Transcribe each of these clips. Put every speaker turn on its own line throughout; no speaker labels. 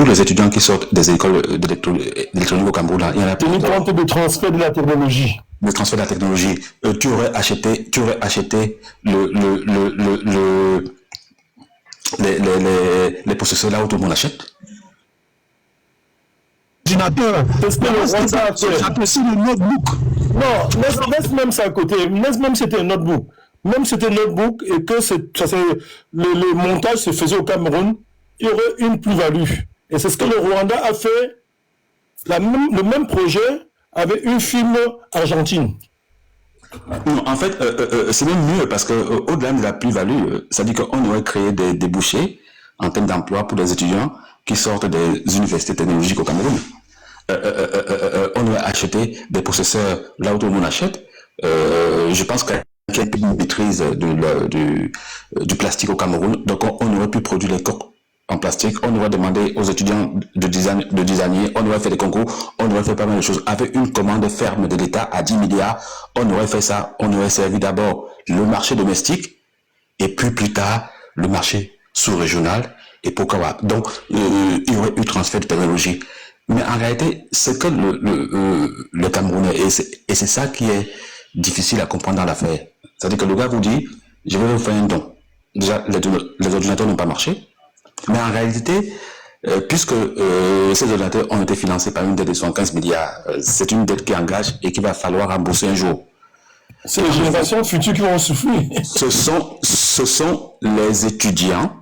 tous les étudiants qui sortent des écoles d'électronique au Cameroun, là, il y en a plus.
Tenir compte de transfert de la technologie.
Le transfert de la technologie. Tu aurais acheté les processeurs là où tout le monde achète.
Ordinateur. C'est ce que le Rwanda a fait.
J'apprécie le notebook.
Non, laisse même ça à côté. Laisse même c'était un notebook. Même c'était un notebook et que le montage se faisait au Cameroun, il y aurait une plus-value. Et c'est ce que le Rwanda a fait. Le même projet avec une firme argentine.
Non, en fait, c'est même mieux parce que au-delà de la plus-value, ça dit qu'on aurait créé des débouchés en termes d'emploi pour les étudiants qui sortent des universités technologiques au Cameroun. On aurait acheté des processeurs là où tout le monde achète. Je pense qu'il y a une maîtrise du plastique au Cameroun, donc on aurait pu produire les coques en plastique, on aurait demandé aux étudiants de designer, on aurait fait des concours, on aurait fait pas mal de choses. Avec une commande ferme de l'État à 10 milliards, on aurait fait ça, on aurait servi d'abord le marché domestique, et puis plus tard, le marché sous-régional, et pourquoi pas. Donc, il y aurait eu transfert de technologie. Mais en réalité, c'est que le Camerounais, et c'est ça qui est difficile à comprendre dans l'affaire. C'est-à-dire que le gars vous dit, je vais vous faire un don. Déjà, les ordinateurs n'ont pas marché. Mais en réalité, puisque ces ordinateurs ont été financés par une dette de 115 milliards, c'est une dette qui engage et qu'il va falloir rembourser un jour.
C'est les générations futures qui vont souffrir.
Ce sont les étudiants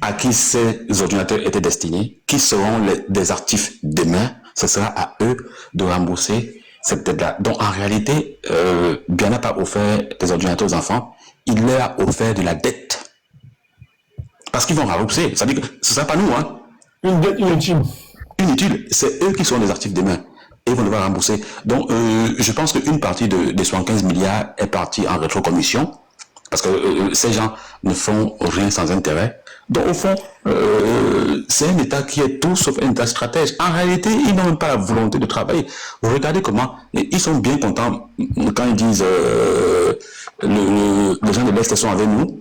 à qui ces ordinateurs étaient destinés, qui seront des actifs demain. Ce sera à eux de rembourser cette dette-là. Donc en réalité, bien n'a pas offert des ordinateurs aux enfants, il leur a offert de la dette. Parce qu'ils vont rembourser. Ça veut dire que ce ne sera pas nous, hein.
Une dette inutile.
Inutile. C'est eux qui sont les actifs demain. Et ils vont devoir rembourser. Donc, je pense qu'une partie des 75 milliards est partie en rétrocommission. Parce que ces gens ne font rien sans intérêt. Donc, au fond, c'est un État qui est tout sauf un État stratège. En réalité, ils n'ont même pas la volonté de travailler. Regardez comment ils sont bien contents quand ils disent les gens de l'Est sont avec nous.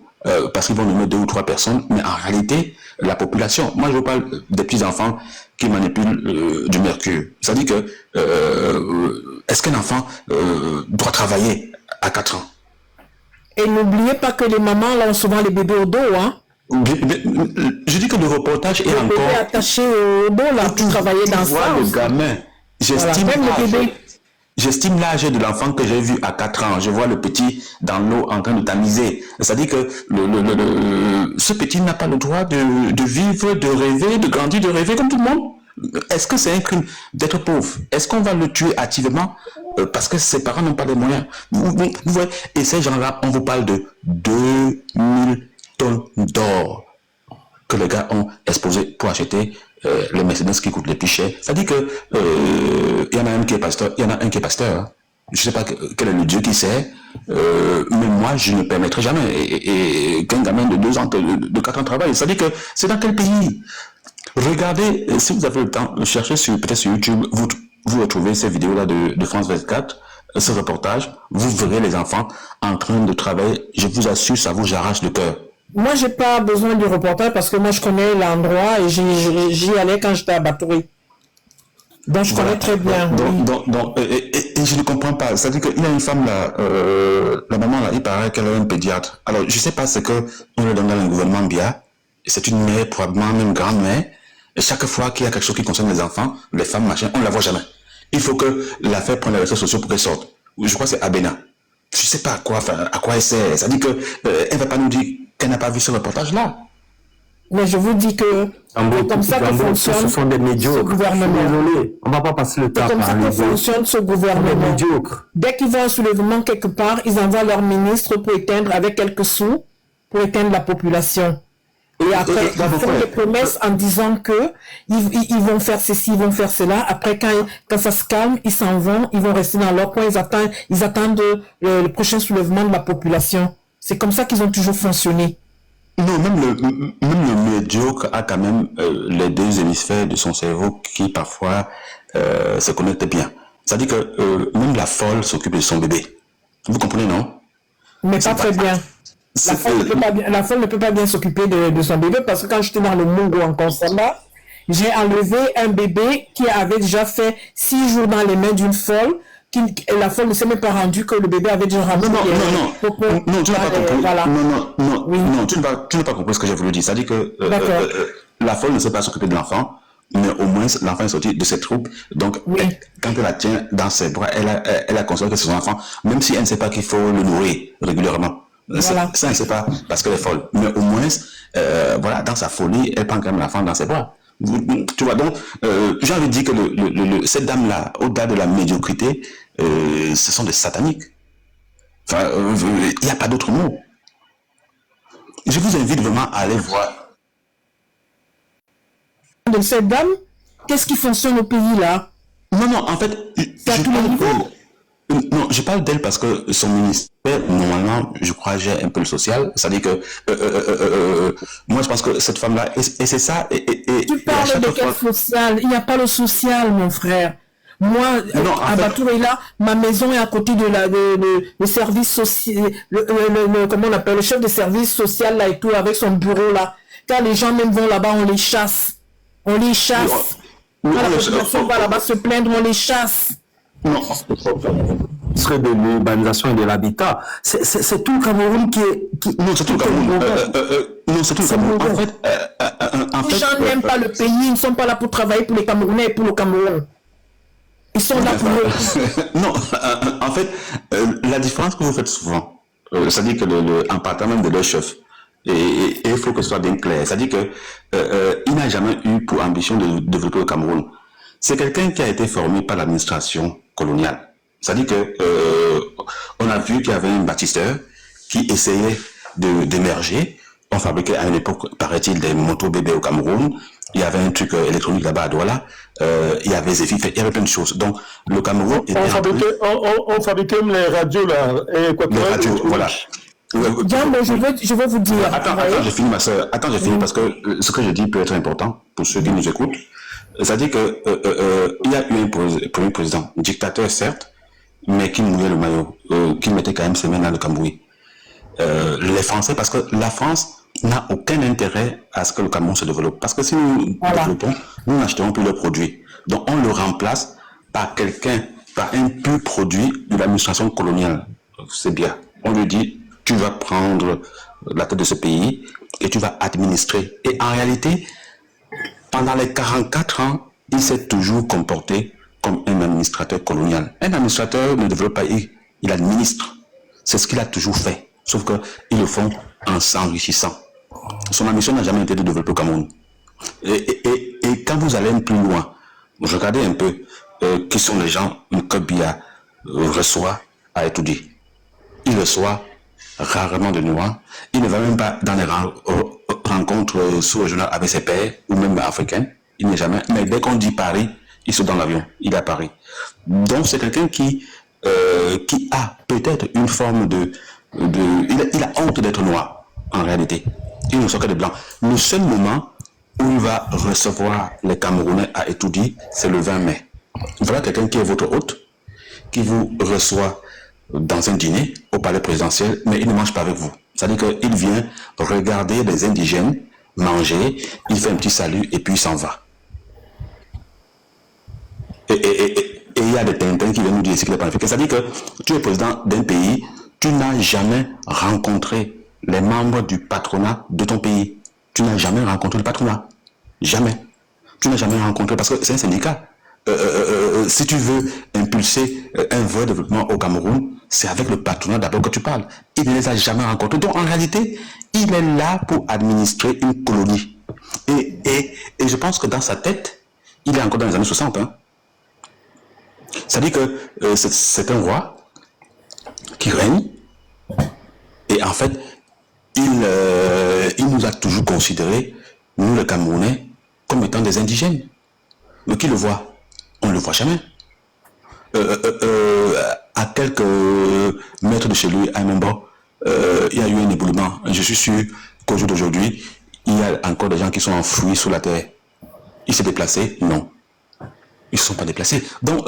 Parce qu'ils vont nommer 2 ou 3 personnes, mais en réalité, la population, moi je vous parle des petits-enfants qui manipulent du mercure. Ça dit que, est-ce qu'un enfant doit travailler à 4 ans?
Et n'oubliez pas que les mamans là ont souvent les bébés au dos, hein.
Je dis que le reportage est encore...
Le bébé attaché au dos là, pour travailler dans ça.
Le gamin, j'estime J'estime l'âge de l'enfant que j'ai vu à 4 ans. Je vois le petit dans l'eau en train de tamiser. C'est-à-dire que ce petit n'a pas le droit de vivre, de rêver, de grandir, de rêver comme tout le monde. Est-ce que c'est un crime d'être pauvre? Est-ce qu'on va le tuer activement parce que ses parents n'ont pas les moyens? Vous voyez, et ces gens-là, on vous parle de 2000 tonnes d'or que les gars ont exposé pour acheter les Mercedes qui coûtent les plus chers. C'est-à-dire que il y en a un qui est pasteur, il y en a un qui est pasteur. Hein. Je ne sais pas quel est le Dieu qui sait, mais moi je ne permettrai jamais et qu'un gamin de 2 ans, de 4 ans travaille. C'est-à-dire que c'est dans quel pays? Regardez, si vous avez le temps, cherchez peut-être sur YouTube, vous retrouvez ces vidéos-là de France 24, ce reportage, vous verrez les enfants en train de travailler. Je vous assure, ça vous arrache le cœur.
Moi, j'ai pas besoin du reportage parce que moi, je connais l'endroit et j'y allais quand j'étais à Batouri. Donc, je connais très bien.
Et je ne comprends pas. C'est-à-dire qu'il y a une femme là, la maman là, il paraît qu'elle est un pédiatre. Alors, je sais pas, c'est qu'on le donne dans le gouvernement bien. C'est une mère, probablement même grand-mère. Et chaque fois qu'il y a quelque chose qui concerne les enfants, les femmes, machin, on ne la voit jamais. Il faut que l'affaire prenne les réseaux sociaux pour qu'elle sorte. Je crois que c'est Abena. Je ne sais pas à quoi elle sert. Ça dit que elle ne va pas nous dire qu'elle n'a pas vu ce reportage-là.
Mais je vous dis que c'est comme ça que fonctionne
ce sont des médiocres.
Ce gouvernement.
Désolé, on ne va pas passer le temps.
C'est comme ça que fonctionne ce gouvernement.
Médiocre.
Dès qu'ils vont un soulèvement quelque part, ils envoient leur ministre pour éteindre avec quelques sous, pour éteindre la population. Et après, ils font des promesses en disant que ils vont faire ceci, ils vont faire cela. Après, quand ça se calme, ils s'en vont, ils vont rester dans leur coin, ils attendent le prochain soulèvement de la population. C'est comme ça qu'ils ont toujours fonctionné.
Non, même le médiocre a quand même les 2 hémisphères de son cerveau qui parfois se connectent bien. C'est-à-dire que même la folle s'occupe de son bébé. Vous comprenez, non?
Mais pas très bien. La femme ne peut pas bien s'occuper de son bébé parce que quand j'étais dans le Mongo en Consamba, j'ai enlevé un bébé qui avait déjà fait 6 jours dans les mains d'une folle. La folle ne s'est même pas rendue que le bébé avait déjà rendu.
Non, tu n'as pas compris.
Voilà.
Non, tu n'as pas compris ce que j'ai voulu dire. C'est-à-dire que la folle ne sait pas s'occuper de l'enfant, mais au moins l'enfant est sorti de ses troupes. Donc, quand elle la tient dans ses bras, elle a conscience que c'est son enfant, même si elle ne sait pas qu'il faut le nourrir régulièrement. Ça, elle ne sait pas parce qu'elle est folle. Mais au moins, voilà, dans sa folie, elle prend quand même l'enfant dans ses bras. Tu vois, donc, j'ai envie de dire que cette dame-là, au-delà de la médiocrité, ce sont des sataniques. Enfin, il n'y a pas d'autre mot. Je vous invite vraiment à aller voir.
De cette dame, qu'est-ce qui fonctionne au pays là?
Non, en fait, je parle d'elle parce que son ministère, normalement, je crois, gère un peu le social. C'est-à-dire que moi, je pense que cette femme-là, et c'est ça.
Tu parles de quel social? Il n'y a pas le social, mon frère. Moi, à Batouré-là, ma maison est à côté de le service social, comment on appelle, le chef de service social là et tout, avec son bureau là. Quand les gens même vont là-bas, on les chasse. On les chasse. Quand la population va là-bas se plaindre, on les chasse.
Non, ce serait de l'urbanisation et de l'habitat. C'est tout le Cameroun qui est...
Non, c'est tout le Cameroun. Non, c'est tout le Cameroun.
Les gens n'aiment pas le pays, ils ne sont pas là pour travailler pour les Camerounais et pour le Cameroun. Ils sont là pour eux.
Non, en fait, la différence que vous faites souvent, c'est-à-dire que en partant même de leur chef, et il faut que ce soit bien clair, c'est-à-dire que il n'a jamais eu pour ambition de développer le Cameroun. C'est quelqu'un qui a été formé par l'administration coloniale. C'est-à-dire que on a vu qu'il y avait un bâtisseur qui essayait d'émerger. On fabriquait à une époque, paraît-il, des motos bébés au Cameroun. Il y avait un truc électronique là-bas à Douala. Il y avait Zephyr, il y avait plein de choses. Donc, le Cameroun était...
On fabriquait les radios là.
Les radios, voilà.
Je veux vous dire...
Attends, j'ai fini, ma soeur. Attends, j'ai fini, parce que ce que je dis peut être important pour ceux qui nous écoutent. C'est-à-dire que il y a eu un premier président, dictateur certes, mais qui mouillait le maillot, qui mettait quand même ses mains dans le cambouis. Les Français, parce que la France n'a aucun intérêt à ce que le Cameroun se développe. Parce que si nous développons, nous n'achèterons plus leurs produits. Donc on le remplace par un pur produit de l'administration coloniale. C'est bien. On lui dit, tu vas prendre la tête de ce pays et tu vas administrer. Et en réalité, pendant les 44 ans, il s'est toujours comporté comme un administrateur colonial. Un administrateur ne développe pas, il administre. C'est ce qu'il a toujours fait. Sauf qu'ils le font en s'enrichissant. Son ambition n'a jamais été de développer le Cameroun. Et quand vous allez plus loin, regardez un peu qui sont les gens que Biya reçoit à étudier. Il reçoit rarement de Noirs. Il ne va même pas dans les rencontres sous-régionales avec ses pairs ou même africains. Il n'est jamais. Mais dès qu'on dit Paris, il saute dans l'avion. Il est à Paris. Donc c'est quelqu'un qui a peut-être une forme il a honte d'être noir, en réalité. Il ne sort que des blancs. Le seul moment où il va recevoir les Camerounais à étudier, c'est le 20 mai. Voilà quelqu'un qui est votre hôte, qui vous reçoit dans un dîner au palais présidentiel, mais il ne mange pas avec vous. C'est-à-dire qu'il vient regarder les indigènes manger, il fait un petit salut et puis il s'en va. Et il y a des tintins qui viennent nous dire ce qu'il n'est pas africain. C'est-à-dire que tu es président d'un pays, tu n'as jamais rencontré les membres du patronat de ton pays. Tu n'as jamais rencontré le patronat. Jamais. Tu n'as jamais rencontré, parce que c'est un syndicat. Si tu veux impulser un vrai développement au Cameroun, c'est avec le patronat d'abord que tu parles. Il ne les a jamais rencontrés. Donc en réalité, il est là pour administrer une colonie. Et je pense que dans sa tête, il est encore dans les années 60. Hein. C'est-à-dire que c'est un roi qui règne. Et en fait, il nous a toujours considérés, nous les Camerounais, comme étant des indigènes. Mais qui le voit? On ne le voit jamais. À quelques mètres de chez lui, à Membo, il y a eu un éboulement. Je suis sûr qu'au jour d'aujourd'hui, il y a encore des gens qui sont enfouis sous la terre. Il s'est déplacé? Non. Ils ne sont pas déplacés. Donc,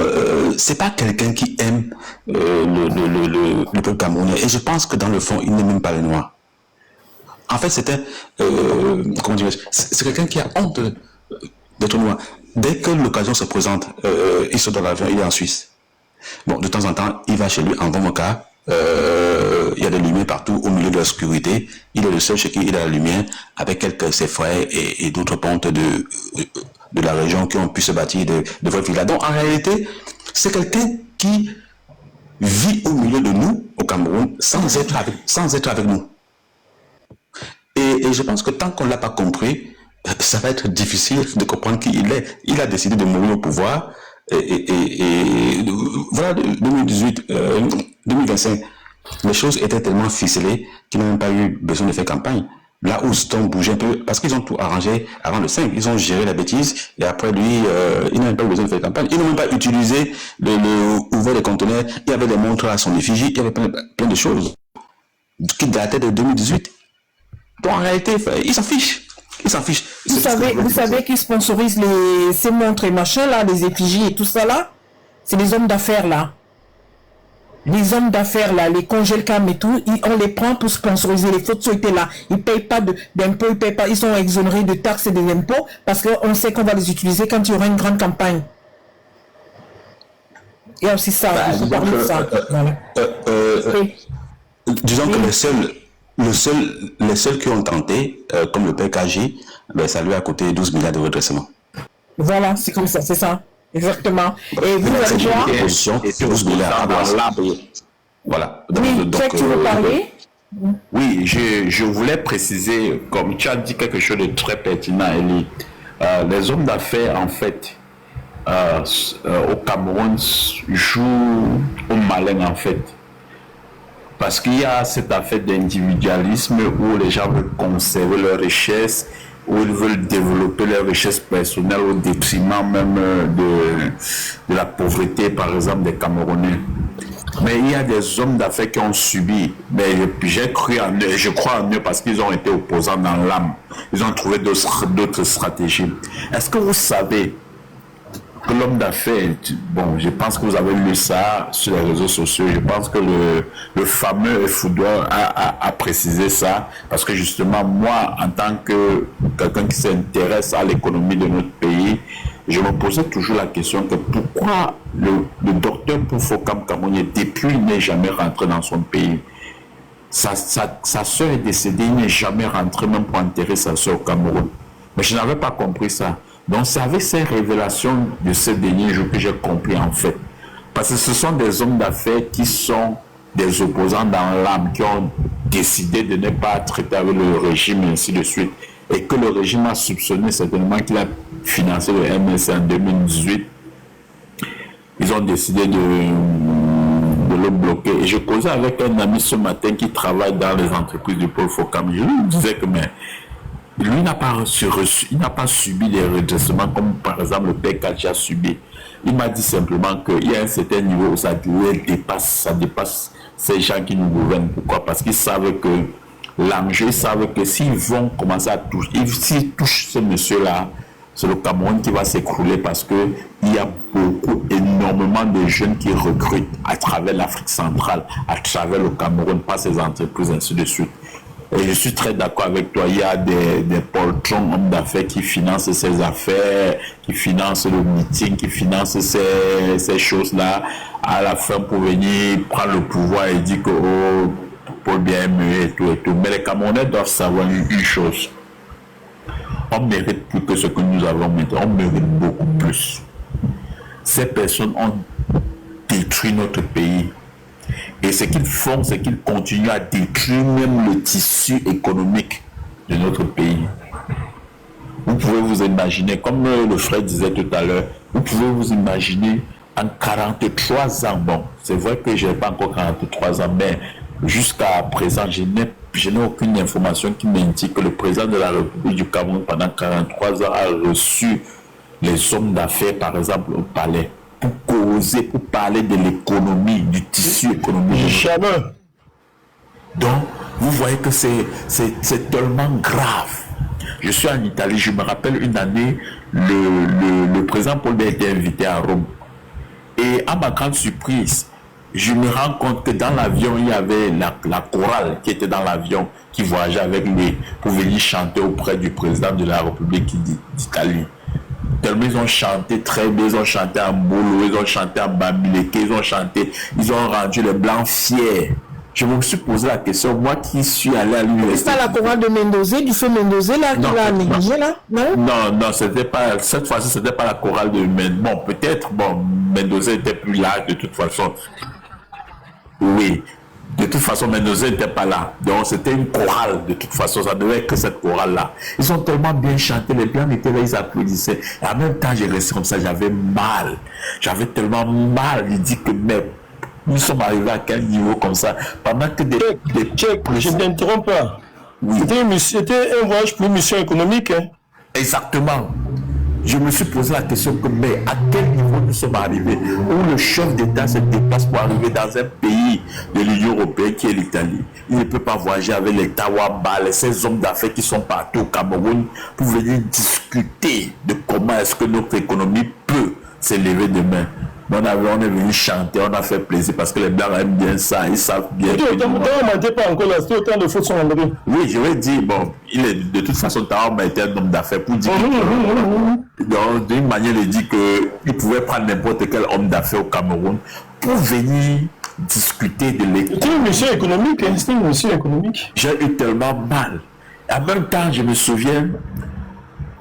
c'est pas quelqu'un qui aime le peuple camerounais. Et je pense que dans le fond, il n'aime même pas les Noirs. En fait, c'était, comment dirais-je, c'est quelqu'un qui a honte d'être noir. Dès que l'occasion se présente, il sort dans l'avion, il est en Suisse. Bon, de temps en temps, il va chez lui en Vomoka. Il y a des lumières partout au milieu de l'obscurité. Il est le seul chez qui il a la lumière, avec quelques ses frères et d'autres pontes de la région qui ont pu se bâtir de vraies villas. Donc, en réalité, c'est quelqu'un qui vit au milieu de nous, au Cameroun, sans être avec nous. Et je pense que tant qu'on ne l'a pas compris, ça va être difficile de comprendre qui il est. Il a décidé de mourir au pouvoir. Et voilà, 2018, 2025, les choses étaient tellement ficelées qu'ils n'ont même pas eu besoin de faire campagne. Là où Stone bougeait un peu, parce qu'ils ont tout arrangé avant le 5, ils ont géré la bêtise, et après lui, ils n'ont même pas eu besoin de faire campagne. Ils n'ont même pas utilisé ouvert les conteneurs, il y avait des montres à son effigie, il y avait plein de choses qui dataient de 2018. Donc en réalité, ils s'en fichent. Ils s'en fichent.
Vous savez qui sponsorisent ces montres et machins là, les effigies et tout ça là? C'est les hommes d'affaires là. Les hommes d'affaires là, les Congelcam et tout, on les prend pour sponsoriser. Les photos étaient là. Ils payent pas d'impôts, ils payent pas, ils sont exonérés de taxes et des impôts parce qu'on sait qu'on va les utiliser quand il y aura une grande campagne. Il y a aussi ça. Vous parlez de ça. Voilà.
Disons que les seuls qui ont tenté, comme le PKJ, ben, ça lui a coûté 12 milliards de redressement.
Voilà, c'est comme ça, c'est ça. Exactement. Et vous allez voir.
Et 12 milliards voilà.
Oui, donc, tu veux parler?
Oui, je voulais préciser, comme tu as dit quelque chose de très pertinent, Elie. Les hommes d'affaires, en fait, au Cameroun, jouent au malin, en fait. Parce qu'il y a cette affaire d'individualisme où les gens veulent conserver leur richesse, où ils veulent développer leur richesse personnelle au détriment même de la pauvreté, par exemple, des Camerounais. Mais il y a des hommes d'affaires qui ont subi. Mais j'ai cru en eux, je crois en eux parce qu'ils ont été opposants dans l'âme. Ils ont trouvé d'autres stratégies. Est-ce que vous savez que l'homme d'affaires, bon, je pense que vous avez lu ça sur les réseaux sociaux, je pense que le fameux Foudoir a précisé ça, parce que justement, moi, en tant que quelqu'un qui s'intéresse à l'économie de notre pays, je me posais toujours la question que pourquoi le docteur Poufokam Kamounié, depuis, il n'est jamais rentré dans son pays. Sa soeur est décédée, il n'est jamais rentré même pour enterrer sa soeur au Cameroun. Mais je n'avais pas compris ça. Donc c'est avec ces révélations de ces derniers jours que j'ai compris en fait. Parce que ce sont des hommes d'affaires qui sont des opposants dans l'âme, qui ont décidé de ne pas traiter avec le régime et ainsi de suite. Et que le régime a soupçonné certainement qu'il a financé le MSC en 2018. Ils ont décidé de le bloquer. Et je causais avec un ami ce matin qui travaille dans les entreprises du Pôle Focam. Je lui disais que mais, lui n'a pas il n'a pas subi des redressements comme par exemple le PKJ a subi. Il m'a dit simplement qu'il y a un certain niveau où ça dépasse ces gens qui nous gouvernent. Pourquoi? Parce qu'ils savent que l'enjeu, ils savent que s'ils vont commencer à toucher, s'ils touchent ce monsieur-là, c'est le Cameroun qui va s'écrouler parce qu'il y a énormément de jeunes qui recrutent à travers l'Afrique centrale, à travers le Cameroun, par ces entreprises, ainsi de suite. Et je suis très d'accord avec toi, il y a des poltrons, hommes d'affaires qui financent ces affaires, qui financent le meeting, qui financent ces choses-là, à la fin pour venir prendre le pouvoir et dire que oh, pour bien mieux et tout et tout. Mais les Camerounais doivent savoir une chose. On mérite plus que ce que nous avons maintenant, on mérite beaucoup plus. Ces personnes ont détruit notre pays. Et ce qu'ils font, c'est qu'ils continuent à détruire même le tissu économique de notre pays. Vous pouvez vous imaginer, comme le frère disait tout à l'heure, vous pouvez vous imaginer en 43 ans, bon, c'est vrai que je n'ai pas encore 43 ans, mais jusqu'à présent, je n'ai aucune information qui m'indique que le président de la République du Cameroun, pendant 43 ans, a reçu les hommes d'affaires, par exemple, au palais, pour causer, pour parler de l'économie, du tissu économique.
Jamais.
Donc, vous voyez que c'est tellement grave. Je suis en Italie, je me rappelle une année, le président Paul Biya était invité à Rome. Et à ma grande surprise, je me rends compte que dans l'avion, il y avait la chorale qui était dans l'avion, qui voyageait avec lui pour venir chanter auprès du président de la République d'Italie. Tellement ils ont chanté très bien, ils ont chanté en Bolo, ils ont chanté en Bamileke, ils ont rendu les Blancs fiers. Je me suis posé la question, moi qui suis allé à l'université.
C'est pas la chorale de Mendoza, du feu Mendoza là, qui l'a négligé là?
Non, c'était pas, cette fois-ci, c'était pas la chorale de Mendoza. Bon, peut-être, Mendoza était plus là de toute façon. Oui, de toute façon, Mendoza n'était pas là. Donc, c'était une chorale, de toute façon, ça devait être que cette chorale-là. Ils ont tellement bien chanté, les Blancs étaient là, ils applaudissaient. Et en même temps, j'ai resté comme ça, j'avais mal. J'avais tellement mal, il dit que, mais, nous sommes arrivés à quel niveau comme ça? Pendant que
je ne t'interromps pas. Oui. C'était un voyage pour une mission économique. Hein.
Exactement. Je me suis posé la question que, mais à quel niveau nous sommes arrivés? Où le chef d'État se déplace pour arriver dans un pays de l'Union européenne qui est l'Italie. Il ne peut pas voyager avec les Tawaba, ces hommes d'affaires qui sont partout au Cameroun pour venir discuter de comment est-ce que notre économie peut s'élever demain. On est venu chanter, on a fait plaisir parce que les Blancs aiment bien ça, ils savent bien.
Tawa n'était pas encore là, c'était autant de fautes sur André.
Oui, je vais dire, il est de toute façon, Tawa était un homme d'affaires pour dire d'une manière, il dit qu'il pouvait prendre n'importe quel homme d'affaires au Cameroun pour venir discuter de l'économie.
C'était une mission économique, hein, c'était une mission économique.
J'ai eu tellement mal. En même temps, je me souviens,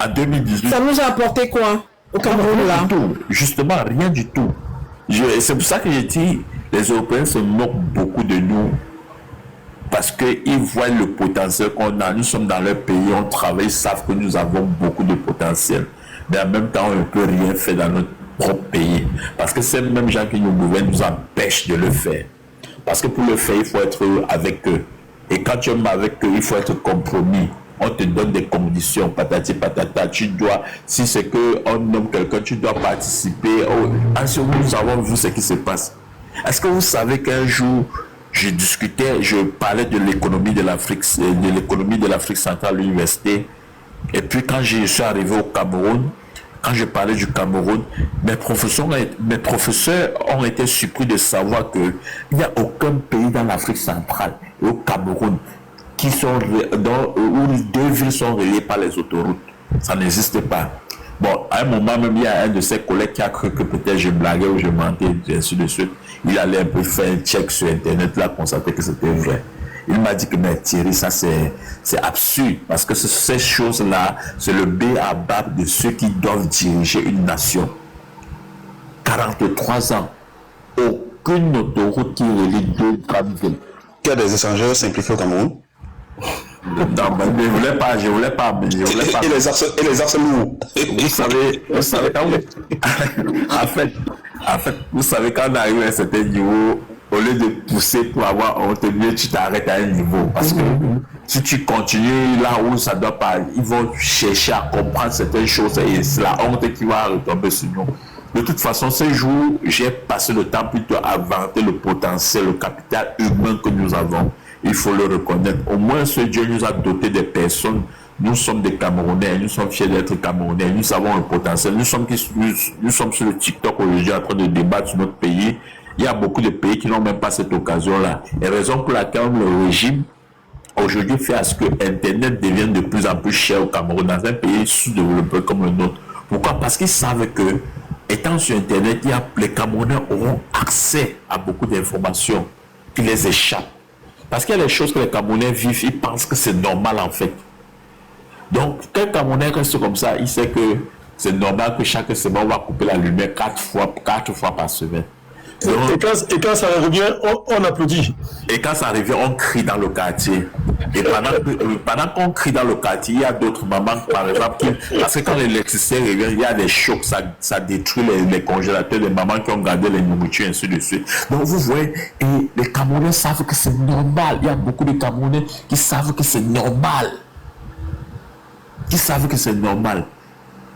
en 2018.
Ça nous a apporté quoi? Au Cameroun, là.
Justement, rien du tout. C'est pour ça que j'ai dit, les Européens se moquent beaucoup de nous parce qu'ils voient le potentiel qu'on a. Nous sommes dans leur pays, on travaille, ils savent que nous avons beaucoup de potentiel. Mais en même temps, on ne peut rien faire dans notre propre pays. Parce que ces mêmes gens qui nous gouvernent nous empêchent de le faire. Parce que pour le faire, il faut être avec eux. Et quand tu es avec eux, il faut être compromis. On te donne des conditions, patati patata, tu dois, si c'est qu'on nomme quelqu'un, tu dois participer. Nous avons vu ce qui se passe. Est-ce que vous savez qu'un jour, je parlais de l'économie de l'Afrique centrale à l'université, et puis quand je suis arrivé au Cameroun, quand je parlais du Cameroun, mes professeurs ont été surpris de savoir qu'il n'y a aucun pays dans l'Afrique centrale et au Cameroun où 2 villes sont reliées par les autoroutes. Ça n'existe pas. Bon, à un moment même, il y a un de ses collègues qui a cru que peut-être je blaguais ou je mentais, et ainsi de suite. Il allait un peu faire un check sur Internet, il a constaté que c'était vrai. Il m'a dit que, mais Thierry, ça c'est absurde, parce que ces choses-là, c'est le b.a.-ba de ceux qui doivent diriger une nation. 43 ans, aucune autoroute qui relie 2 grandes villes.
Il y a des échangeurs simplifiés au Cameroun.
Non, mais je voulais pas.
Et les harceleurs.
Vous savez quand en fait, vous savez quand on arrive à un certain niveau, au lieu de pousser pour avoir honte, tu t'arrêtes à un niveau. Parce que si tu continues là où ça doit pas, ils vont chercher à comprendre certaines choses et c'est la honte qui va retomber sur nous. De toute façon, ces jours, j'ai passé le temps plutôt à vanter le potentiel, le capital humain que nous avons. Il faut le reconnaître. Au moins, ce Dieu nous a doté des personnes. Nous sommes des Camerounais, nous sommes fiers d'être Camerounais, nous avons un potentiel. Nous sommes sur le TikTok aujourd'hui en train de débattre sur notre pays. Il y a beaucoup de pays qui n'ont même pas cette occasion-là. Et raison pour laquelle le régime aujourd'hui fait à ce que Internet devienne de plus en plus cher au Cameroun, dans un pays sous-développé comme le nôtre. Pourquoi? Parce qu'ils savent que, étant sur Internet, les Camerounais auront accès à beaucoup d'informations qui les échappent. Parce qu'il y a des choses que les Camerounais vivent, ils pensent que c'est normal en fait. Donc, quand un Camerounais reste comme ça, il sait que c'est normal que chaque semaine, on va couper la lumière 4 fois par semaine. Donc,
et quand ça revient, on applaudit.
Et quand ça revient, on crie dans le quartier. Et pendant qu'on crie dans le quartier, il y a d'autres mamans, par exemple, parce que quand l'électricité revient, il y a des chocs, ça détruit les congélateurs, les mamans qui ont gardé les nourritures, ainsi de suite. Donc vous voyez, et les Camerounais savent que c'est normal. Il y a beaucoup de Camerounais qui savent que c'est normal.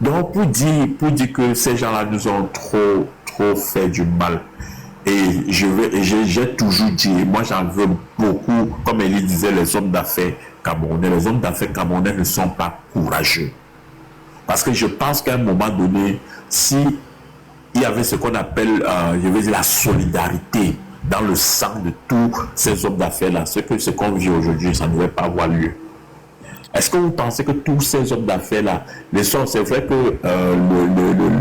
Donc pour dire que ces gens-là nous ont trop fait du mal. Et j'ai toujours dit, moi j'en veux beaucoup, comme Elie disait, les hommes d'affaires camerounais. Les hommes d'affaires camerounais ne sont pas courageux. Parce que je pense qu'à un moment donné, si il y avait ce qu'on appelle, la solidarité dans le sang de tous ces hommes d'affaires-là. Ce qu'on vit aujourd'hui, ça ne devait pas avoir lieu. Est-ce que vous pensez que tous ces hommes d'affaires-là, c'est vrai que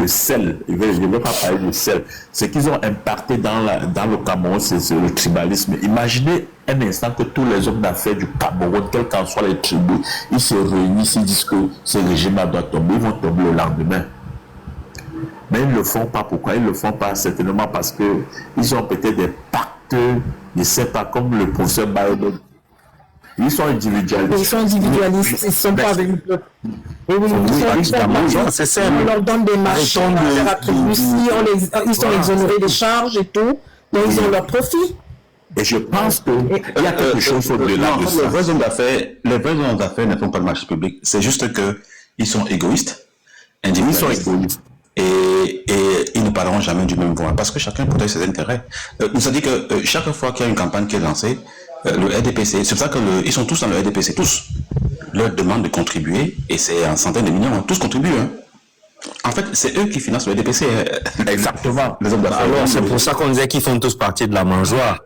le sel, je ne veux pas parler du sel, ce qu'ils ont impacté dans le Cameroun, c'est le tribalisme. Imaginez un instant que tous les hommes d'affaires du Cameroun, quelles qu'en soient les tribus, ils se réunissent, ils disent que ce régime-là doit tomber, ils vont tomber le lendemain. Mais ils ne le font pas. Pourquoi ils ne le font pas? Certainement parce qu'ils ont peut-être des pactes, je ne sais pas, comme le professeur Bayodo. Ils sont individualistes.
Ils sont individualistes, ils ne sont pas avec le peuple.
C'est ça.
On leur donne des marchés, on leur attribue, ils sont exonérés des charges et tout, donc ils ont leur profit.
Et je pense qu'il y a quelque chose au-delà de ça.
Les vrais hommes d'affaires ne font pas le marché public. C'est juste qu'ils sont égoïstes, individualistes. Et ils ne parleront jamais du même voix parce que chacun protège ses intérêts. Nous a dit que chaque fois qu'il y a une campagne qui est lancée, le RDPC, c'est pour ça qu'ils sont tous dans le RDPC, tous. Leur demande de contribuer, et c'est en centaines de millions, tous contribuent. Hein. En fait, c'est eux qui financent le RDPC.
Exactement.
Les hommes d'affaires.
Alors, c'est pour ça qu'on disait qu'ils font tous partie de la mangeoire.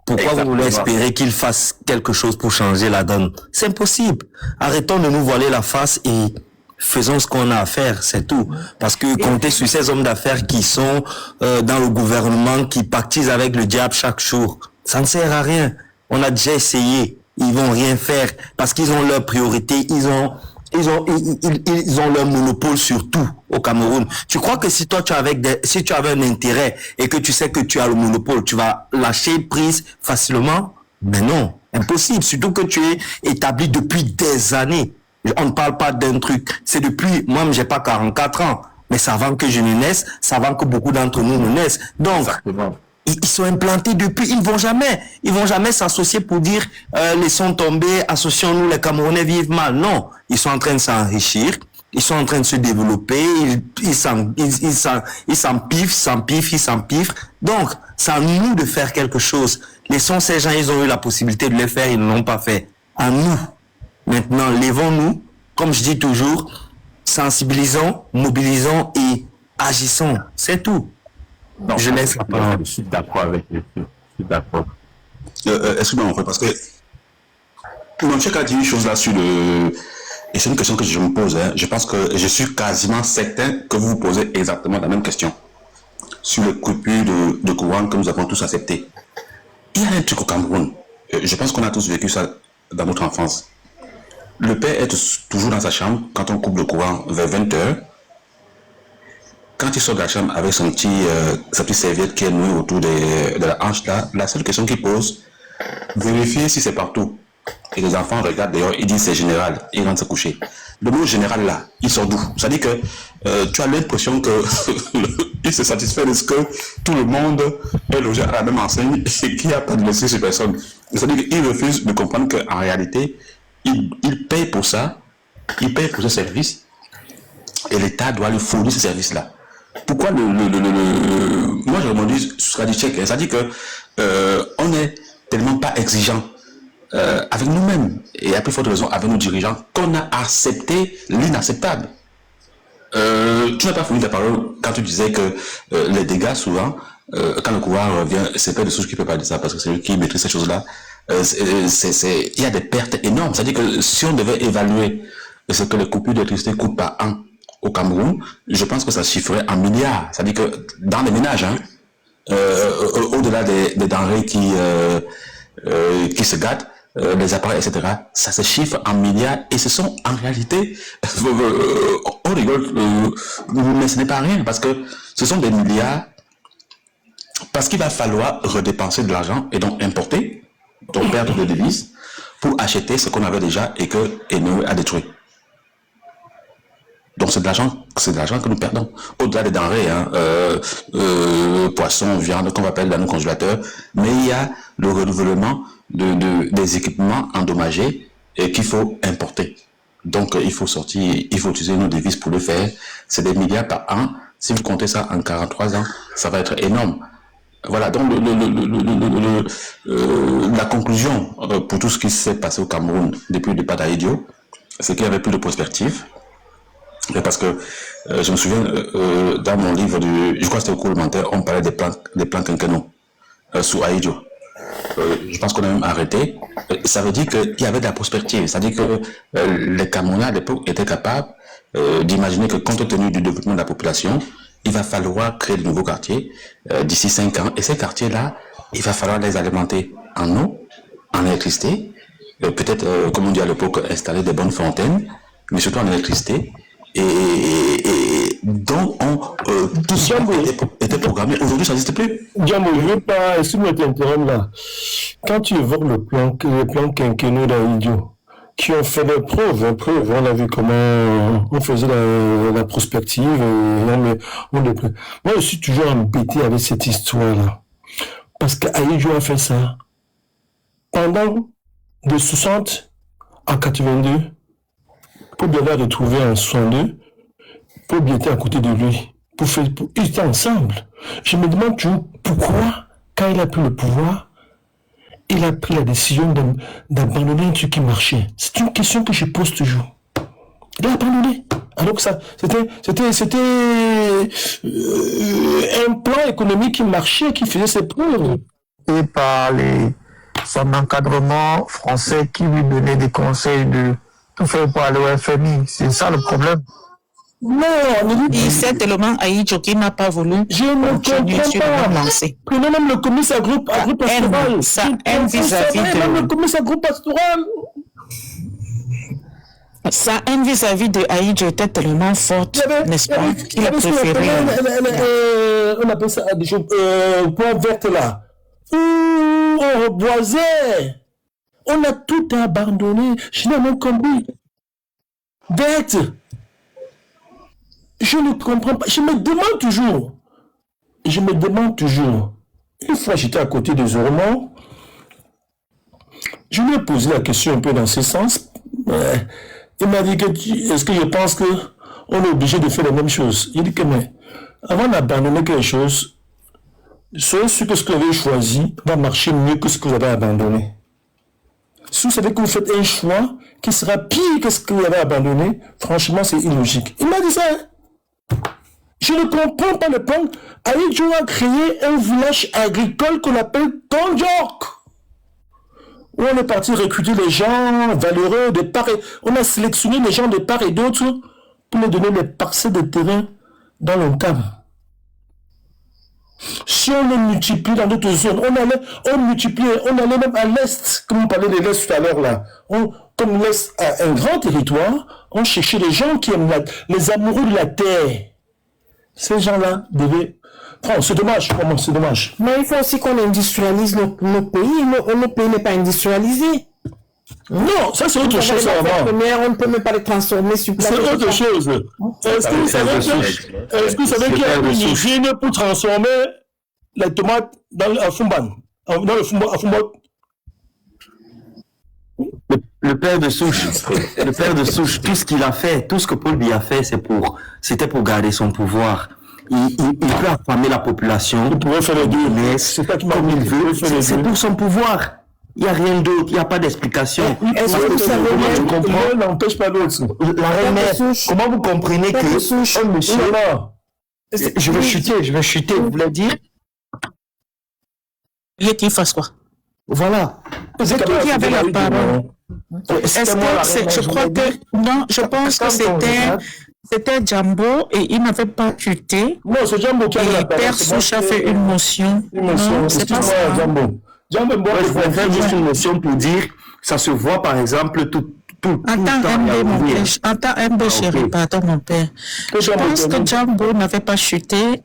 Pourquoi vous voulez espérer qu'ils fassent quelque chose pour changer la donne? C'est impossible. Arrêtons de nous voiler la face et faisons ce qu'on a à faire, c'est tout. Parce que compter sur ces hommes d'affaires qui sont dans le gouvernement, qui pactisent avec le diable chaque jour, ça ne sert à rien. On a déjà essayé. Ils vont rien faire parce qu'ils ont leurs priorités. Ils ont leur monopole sur tout au Cameroun. Tu crois que si toi si tu avais un intérêt et que tu sais que tu as le monopole, tu vas lâcher prise facilement? Mais non, impossible. Surtout que tu es établi depuis des années. On ne parle pas d'un truc. C'est depuis, moi, j'ai pas 44 ans. Mais c'est avant que je ne naisse, c'est avant que beaucoup d'entre nous ne naissent. Donc, exactement. Ils sont implantés depuis, ils vont jamais s'associer pour dire, laissons tomber, associons-nous, les Camerounais vivent mal. Non. Ils sont en train de s'enrichir. Ils sont en train de se développer. Ils s'empiffrent. Donc, c'est à nous de faire quelque chose. Laissons ces gens, ils ont eu la possibilité de le faire, ils ne l'ont pas fait. À nous. Maintenant, levons-nous, comme je dis toujours, sensibilisons, mobilisons et agissons. C'est tout.
Non, je laisse la parole. Je suis d'accord avec vous. Je suis d'accord.
Excuse-moi, parce que mon chef a dit une chose là sur le... Et c'est une question que je me pose. Hein. Je pense que je suis quasiment certain que vous vous posez exactement la même question. Sur le coupure de courant que nous avons tous accepté. Il y a un truc au Cameroun. Je pense qu'on a tous vécu ça dans notre enfance. Le père est toujours dans sa chambre quand on coupe le courant vers 20h. Quand il sort de la chambre avec sa petite serviette qui est nouée autour de la hanche là, la seule question qu'il pose, vérifier si c'est partout. Et les enfants regardent d'ailleurs, ils disent c'est général, ils rentrent se coucher. Le mot général là, il sort d'où? Ça dit que tu as l'impression que il se satisfait de ce que tout le monde est logé à la même enseigne et qu'il n'y a pas de laisser sur personne. Ça dit qu'il refuse de comprendre qu'en réalité, il paye pour ça, il paye pour ce service et l'État doit lui fournir ce service là. Pourquoi moi je rebondis sur ce qu'a dit Tchèque, ça dit que on est tellement pas exigeant avec nous-mêmes et à plus forte raison avec nos dirigeants qu'on a accepté l'inacceptable. Tu n'as pas fini ta parole quand tu disais que les dégâts souvent quand le pouvoir vient, c'est pas de choses qui ne peut pas dire ça parce que c'est lui qui maîtrise ces choses-là. Il y a des pertes énormes. C'est-à-dire que si on devait évaluer ce que les coupures d'électricité coûtent par an au Cameroun, je pense que ça chiffrerait en milliards. C'est-à-dire que dans les ménages, hein, au-delà des denrées qui se gâtent, les appareils, etc., ça se chiffre en milliards et ce sont en réalité, on rigole, mais ce n'est pas rien parce que ce sont des milliards parce qu'il va falloir redépenser de l'argent et donc importer, donc perdre de devises pour acheter ce qu'on avait déjà et que Enoé a détruit. Donc c'est de l'argent que nous perdons. Au-delà des denrées, hein, poissons, viande, qu'on appelle dans nos congélateurs, mais il y a le renouvellement des équipements endommagés et qu'il faut importer. Donc il faut utiliser nos devises pour le faire. C'est des milliards par an. Si vous comptez ça en 43 ans, ça va être énorme. Voilà, donc la conclusion pour tout ce qui s'est passé au Cameroun depuis le départ d'Aïdio, c'est qu'il n'y avait plus de perspective. Parce que je me souviens, dans mon livre, je crois que c'était au cours élémentaire, on parlait des plans quinquennaux. sous Aïdjo. Je pense qu'on a même arrêté. Ça veut dire qu'il y avait de la prospective. C'est-à-dire que les Camerounais à l'époque étaient capables d'imaginer que compte tenu du développement de la population, il va falloir créer de nouveaux quartiers d'ici 5 ans. Et ces quartiers-là, il va falloir les alimenter en eau, en électricité, peut-être, comme on dit à l'époque, installer des bonnes fontaines, mais surtout en électricité. Et donc, tout ça était programmé. Aujourd'hui, ça n'existe plus.
Diambo, je ne veux pas, si vous t'interrompre là, quand tu évoques le plan quinquennaux d'Aïdjo, qui ont fait des preuves, on a vu comment on faisait la prospective, moi je suis toujours embêté avec cette histoire-là. Parce qu'Aïdjo a fait ça pendant de 60 à 82, pour bien la retrouver en 62, pour bien être à côté de lui, ils étaient ensemble. Je me demande toujours pourquoi, quand il a pris le pouvoir, il a pris la décision d'abandonner un truc qui marchait. C'est une question que je pose toujours. Il a abandonné. Alors que ça, c'était un plan économique qui marchait, qui faisait ses preuves.
Et par son encadrement français qui lui donnait des conseils de tout faire pour aller au FMI. C'est ça le problème.
Non,
il sait tellement Aïdjo qui n'a pas voulu continuer sur le même lancé.
Prenez même le commissaire groupe pastoral.
Ça aime vis-à-vis de...
Même le commissaire groupe pastoral.
Sa haine vis-à-vis de Aïdjo était tellement forte, n'est-ce pas, qu'il a préféré...
On appelle ça des choses point vertes là. On reboisait. On a tout abandonné. Je n'ai même compris. Bête. Je ne comprends pas. Je me demande toujours. Une fois, j'étais à côté de Zoromon. Je lui ai posé la question un peu dans ce sens. Il m'a dit que est-ce que je pense qu'on est obligé de faire la même chose? Il dit que mais avant d'abandonner quelque chose, soyez sûr que ce que vous avez choisi va marcher mieux que ce que vous avez abandonné. Si vous savez que vous faites un choix qui sera pire que ce que vous avez abandonné, franchement, c'est illogique. Il m'a dit ça. Je ne comprends pas le plan. Aïdjo a créé un village agricole qu'on appelle Tonjok, où on est parti recruter les gens valeureux de part et... On a sélectionné les gens de part et d'autre pour leur donner les parcelles de terrain dans l'Oncam. Si on les multiplie dans d'autres zones, on allait même à l'Est, comme on parlait de l'Est tout à l'heure là. Comme l'Est a un grand territoire, on cherchait les gens qui aiment les amoureux de la terre. Ces gens-là devaient... Oh, c'est dommage, vraiment, c'est dommage.
Mais il faut aussi qu'on industrialise nos pays. Nos pays n'est pas industrialisé.
Non, ça c'est autre chose.
On ne peut même pas les transformer sur place.
C'est autre chose. Est-ce que vous savez qu'il y a une usine pour transformer les tomates dans le Fumban? Dans le Fumban.
Le père de souche, tout ce qu'il a fait, tout ce que Paul Biya a fait, c'était pour garder son pouvoir. Il peut affamer la population.
Il pourrait faire les deux.
Mais c'est pas comme il veut. C'est pour son pouvoir. Il n'y a rien d'autre. Il n'y a pas d'explication.
Est-ce que vous savez, l'un n'empêche pas l'autre.
La reine, comment vous comprenez que un monsieur... Je vais chuter, vous voulez dire?
Il qu'il fasse quoi?
Voilà.
C'est qui avait la parole? Je crois que... Non, je pense que c'était Djambo et il n'avait pas chuté.
Non, c'est Djambo qui avait la parole.
Père Souche a fait une motion.
Non, c'est pas ça. Djambo,
je vais faire juste une motion pour dire, ça se voit par exemple tout
Attends, MB, chérie, pardon, mon père. Je pense que Djambo n'avait pas chuté.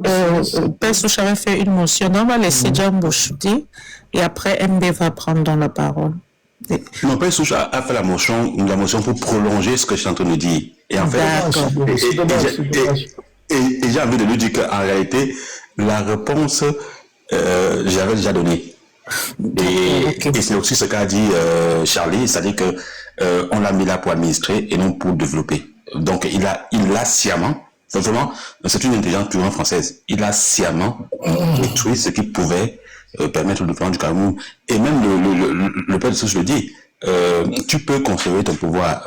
Père Souche avait fait une motion. Donc, on va laisser Djambo chuter et après, MB va prendre dans la parole.
Non, Père Souche a fait la motion pour prolonger ce que je suis en train de dire. Et en fait, j'ai envie de lui dire qu'en réalité, la réponse, j'avais déjà donné. Et c'est aussi ce qu'a dit Charlie, c'est-à-dire que on l'a mis là pour administrer et non pour développer. Donc il a sciemment, simplement, c'est une intelligence purement française, il a sciemment détruit ce qui pouvait permettre le développement du Cameroun. Et même le père de Souche le dit, tu peux conserver ton pouvoir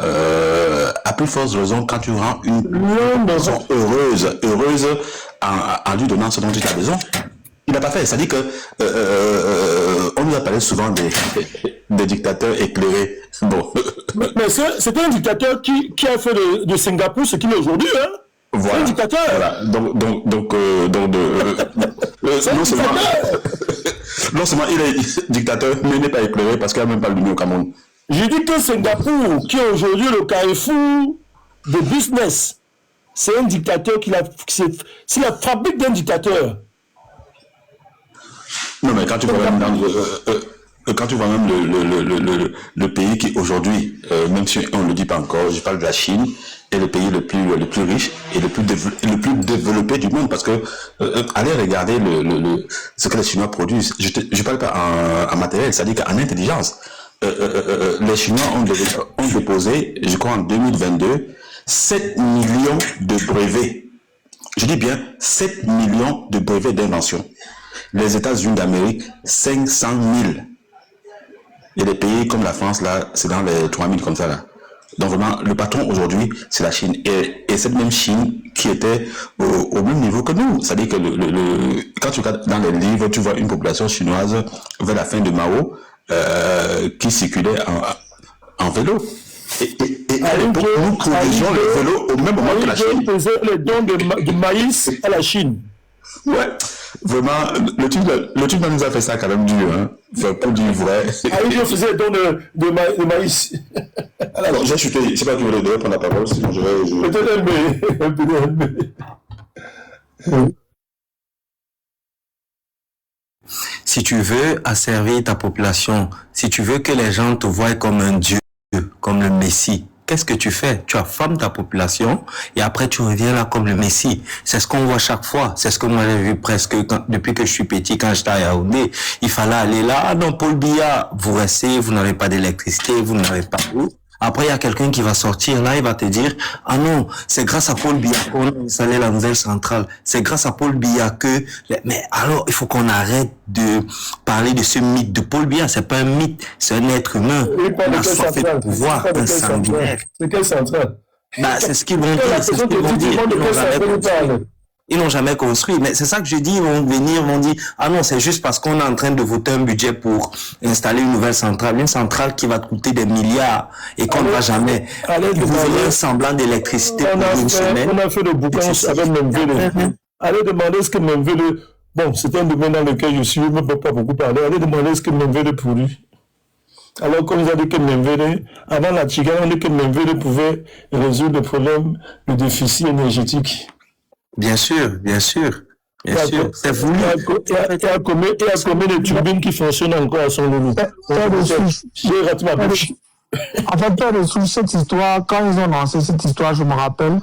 à plus forte raison quand tu rends une personne heureuse en lui donnant ce dont il a besoin. n'a pas fait. C'est-à-dire que on nous a parlé souvent des dictateurs éclairés. Bon.
Mais c'est un dictateur qui a fait de Singapour ce qu'il est aujourd'hui, hein.
Voilà.
C'est un dictateur.
Voilà. Donc non seulement il est dictateur, mais il n'est pas éclairé parce qu'il n'y a même pas l'Union au Cameroun.
J'ai dit que Singapour, qui est aujourd'hui le carrefour de business, c'est un dictateur c'est la fabrique d'un dictateur.
Non, mais quand tu vois même le pays qui aujourd'hui, même si on ne le dit pas encore, je parle de la Chine, est le pays le plus riche et le plus développé du monde, parce que allez regarder ce que les Chinois produisent. Je parle pas en matériel, c'est-à-dire qu'en intelligence. Les Chinois ont déposé, je crois en 2022, 7 millions de brevets. Je dis bien 7 millions de brevets d'invention. Les États-Unis d'Amérique, 500 000. Et les pays comme la France, là, c'est dans les 3 000 comme ça, là. Donc vraiment, le patron aujourd'hui, c'est la Chine. Et cette même Chine qui était au même niveau que nous. C'est-à-dire que quand tu regardes dans les livres, tu vois une population chinoise vers la fin de Mao qui circulait en vélo. Et à l'époque, nous produisions le vélo au même moment que la Chine.
Faisait les dons de maïs à la Chine.
Ouais, vraiment, le type nous a fait ça quand même dur, hein. Pour dire vrai.
Il faisait les dons de maïs.
Alors, j'ai chuté, je sais pas qui voulait prendre la parole, sinon je vais...
Peut-être un
Si tu veux asservir ta population, si tu veux que les gens te voient comme un dieu, comme le Messie, qu'est-ce que tu fais? Tu affames ta population et après tu reviens là comme le Messie. C'est ce qu'on voit chaque fois. C'est ce que moi j'ai vu presque depuis que je suis petit, quand j'étais à Yaoundé. Il fallait aller là. Ah non, Paul Biya, vous restez, vous n'avez pas d'électricité, vous n'avez pas où. Après, il y a quelqu'un qui va sortir là, il va te dire, ah non, c'est grâce à Paul Biya qu'on a installé la nouvelle centrale. C'est grâce à Paul Biya que... Mais alors, il faut qu'on arrête de parler de ce mythe de Paul Biya. C'est pas un mythe, c'est un être humain. Il a soif de pouvoir, un sanguinaire.
C'est quelle centrale?
Bah, c'est ce qu'ils vont dire, c'est ce qu'ils vont dire. Ils n'ont jamais construit. Mais c'est ça que je dis, ils vont venir, ils vont dire, ah non, c'est juste parce qu'on est en train de voter un budget pour installer une nouvelle centrale. Une centrale qui va te coûter des milliards et qu'on ne va jamais. Vous voulez un semblant d'électricité pour une semaine.
On a fait le bouquin avec Memvele. Allez demander ce que Memvele... Bon, c'est un domaine dans lequel je suis, je ne peux pas beaucoup parler. Allez demander ce que Memvele pourrit. Alors, comme vous avez dit que Memvele, avant la Tigane, on dit que Memvele pouvait résoudre le problème du déficit énergétique.
Bien sûr, bien sûr. Bien sûr, c'est voulu.
Il y a combien de turbines qui fonctionnent encore à son loulou? J'ai raté ma bouche.
En fait, Père de Souche, cette histoire, quand ils ont lancé cette histoire, je me rappelle,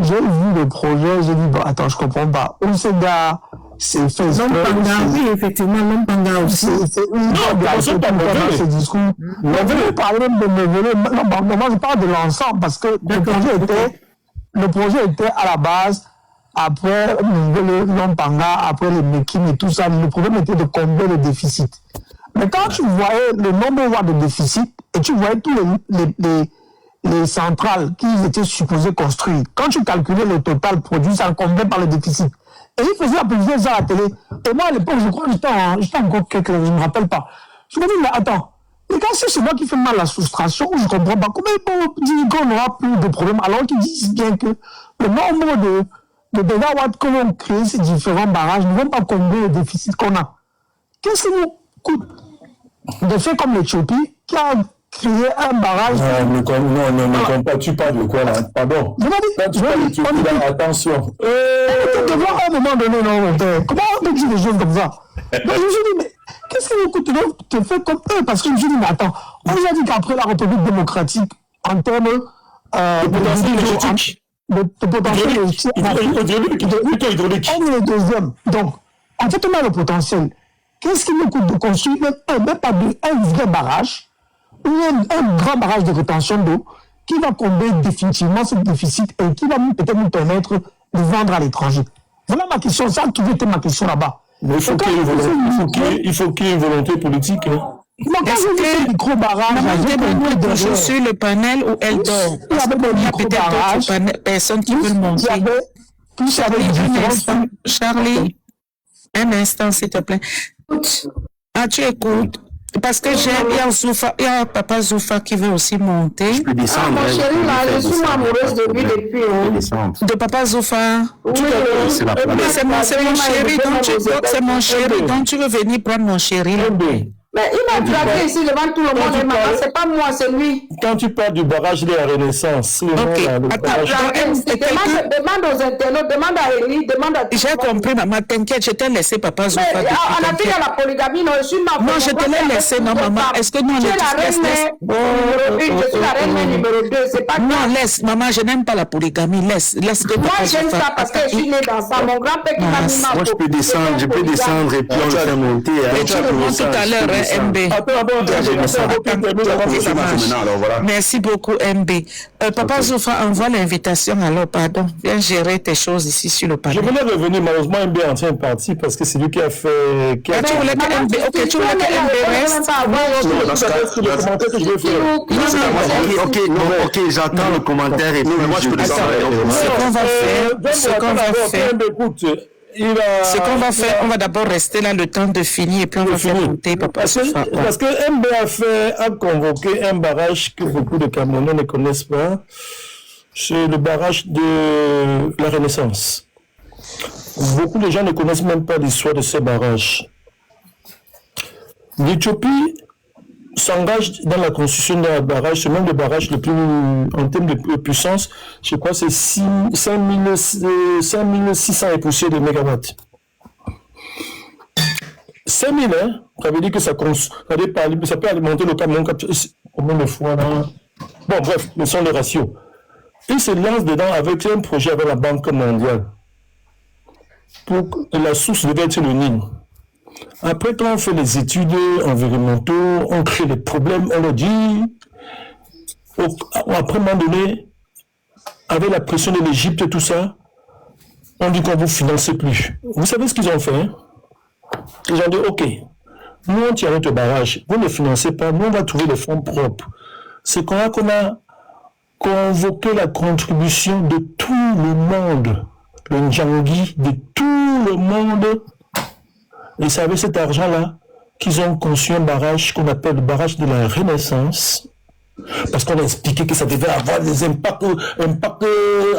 j'ai vu le projet, j'ai dit, bon, attends, je comprends pas. Où ce gars, c'est fait.
Lompanga, oui, effectivement, Lompanga aussi.
C'est une chose dans ce discours. On veut parler même de Memvele. Non, moi, je parle de l'ensemble parce que le projet était à la base, après le Lompanga, après les Mekin et tout ça, le problème était de combler le déficit. Mais quand tu voyais le nombre de déficit et tu voyais tous les centrales qu'ils étaient supposés construire, quand tu calculais le total produit, ça comblait par le déficit. Et ils faisaient la publicité ça à la télé. Et moi, à l'époque, je crois que j'étais encore quelque chose, je ne me rappelle pas. Je me dis, mais attends, les gars, c'est moi qui fais mal la soustraction, je ne comprends pas. Comment ils peuvent dire qu'on n'aura plus de problème alors qu'ils disent bien que le nombre de mégawatts que l'on crée ces différents barrages ne vont pas combler le déficit qu'on a. Qu'est-ce qui nous coûte de faire comme l'Éthiopie qui a créé un barrage?
Ne compatis pas de quoi là? Pardon. Quand tu parles d'Éthiopie, attention.
Tu vois, à un moment donné, non, comment on peut dire des choses comme ça? Donc je me suis dit, mais qu'est-ce qui nous coûte de faire comme eux? Parce que je me suis dit, mais attends, on nous a dit qu'après la République démocratique, en termes de potentiel énergétique, de potentiel hydraulique, on est le deuxième. Donc, en fait, on a le potentiel. Qu'est-ce qui nous coûte de construire même pas un vrai barrage ou un grand barrage de rétention d'eau qui va combler définitivement ce déficit et qui va peut-être nous permettre de vendre à l'étranger? Voilà ma question, ça a toujours été ma question là-bas.
Mais il faut qu'il y ait une volonté politique. Hein.
Est-ce que micro-barrage sur le panel où elle dort?
Il y avait des micro-barrages.
Personne qui veut le montrer.
Charlie,
Un instant, s'il te plaît. Ah, tu écoutes. Parce que il y a Papa Zoufa qui veut aussi monter.
Je peux descendre.
Mon chéri, là, je suis amoureuse de lui depuis.
De Papa Zoufa.
Oui,
c'est la première.
C'est mon chéri, donc tu veux venir prendre mon chéri. Là.
Mais il m'a dragué ici devant tout le monde. Et maman, c'est pas moi, c'est lui.
Quand tu parles du barrage de la Renaissance,
Attends,
demande aux internautes, demande à Elie, demande à...
J'ai compris, maman, t'inquiète, je t'ai laissé Papa Zoufa.
On a fait à la polygamie, non, je suis ma...
Non, je te l'ai laissé, non, maman. Est-ce que nous, on est tous laisse.
Je suis la reine numéro 2, c'est pas...
Non, laisse, maman, je n'aime pas la polygamie, laisse que
moi, j'aime ça parce que je suis née dans ça. Mon grand-père qui m'a mis ma...
Moi, je peux descendre et puis on le fait monter.
Et tu le montes tout à l'heure, MB. Merci beaucoup, MB. Papa Zoufa, envoie l'invitation alors, pardon. Viens gérer tes choses ici sur le panel.
Je voulais revenir, malheureusement, MB est en train de partir parce que c'est lui qui a fait...
Tu voulais que MB... Ok, tu voulais que MB reste?
Ok, j'attends le commentaire et puis moi je peux descendre.
Ce qu'on va faire, on va d'abord rester là le temps de finir et puis on va faire monter Papa Zoufa.
Parce que MB a convoqué un barrage que beaucoup de Camerounais ne connaissent pas. C'est le barrage de la Renaissance. Beaucoup de gens ne connaissent même pas l'histoire de ce barrage. L'Éthiopie s'engage dans la construction d'un barrage, c'est même le barrage le plus, en termes de puissance, je crois que c'est 5600 et poussières de mégawatts. 5000, hein, ça veut dire que ça peut alimenter le Cameroun combien de fois là? Bon, bref, ce sont les ratios. Ils se lancent dedans avec un projet avec la Banque mondiale. Pour la source devait être le Nil. Après, quand on fait les études environnementales, on crée des problèmes, on le dit. Après, à un moment donné, avec la pression de l'Égypte et tout ça, on dit qu'on ne vous finance plus. Vous savez ce qu'ils ont fait? Ils ont dit, OK, nous on tient notre barrage, vous ne financez pas, nous on va trouver les fonds propres. C'est qu'on a convoqué la contribution de tout le monde, le Ndjangui, de tout le monde. Et c'est avec cet argent-là qu'ils ont conçu un barrage qu'on appelle le barrage de la Renaissance. Parce qu'on a expliqué que ça devait avoir des impacts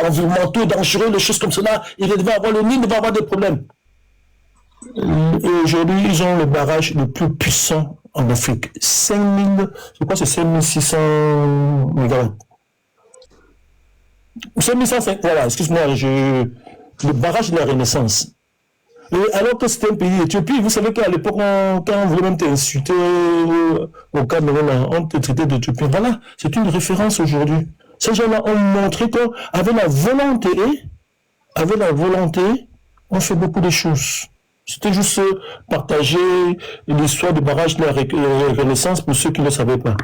environnementaux dangereux, des choses comme cela. Il devait avoir le Nil, devait avoir des problèmes. Et aujourd'hui, ils ont le barrage le plus puissant en Afrique. 5000, je crois que c'est 5600 mégawatts. 5105, voilà, excuse-moi, le barrage de la Renaissance. Et alors que c'était un pays d'Éthiopie, vous savez qu'à l'époque, quand on voulait même t'insulter au Cameroun, on te traitait d'Éthiopien. Voilà, c'est une référence aujourd'hui. Ces gens-là ont montré qu'avec la volonté, on fait beaucoup de choses. C'était juste partager l'histoire du barrage de la Renaissance pour ceux qui ne le savaient pas.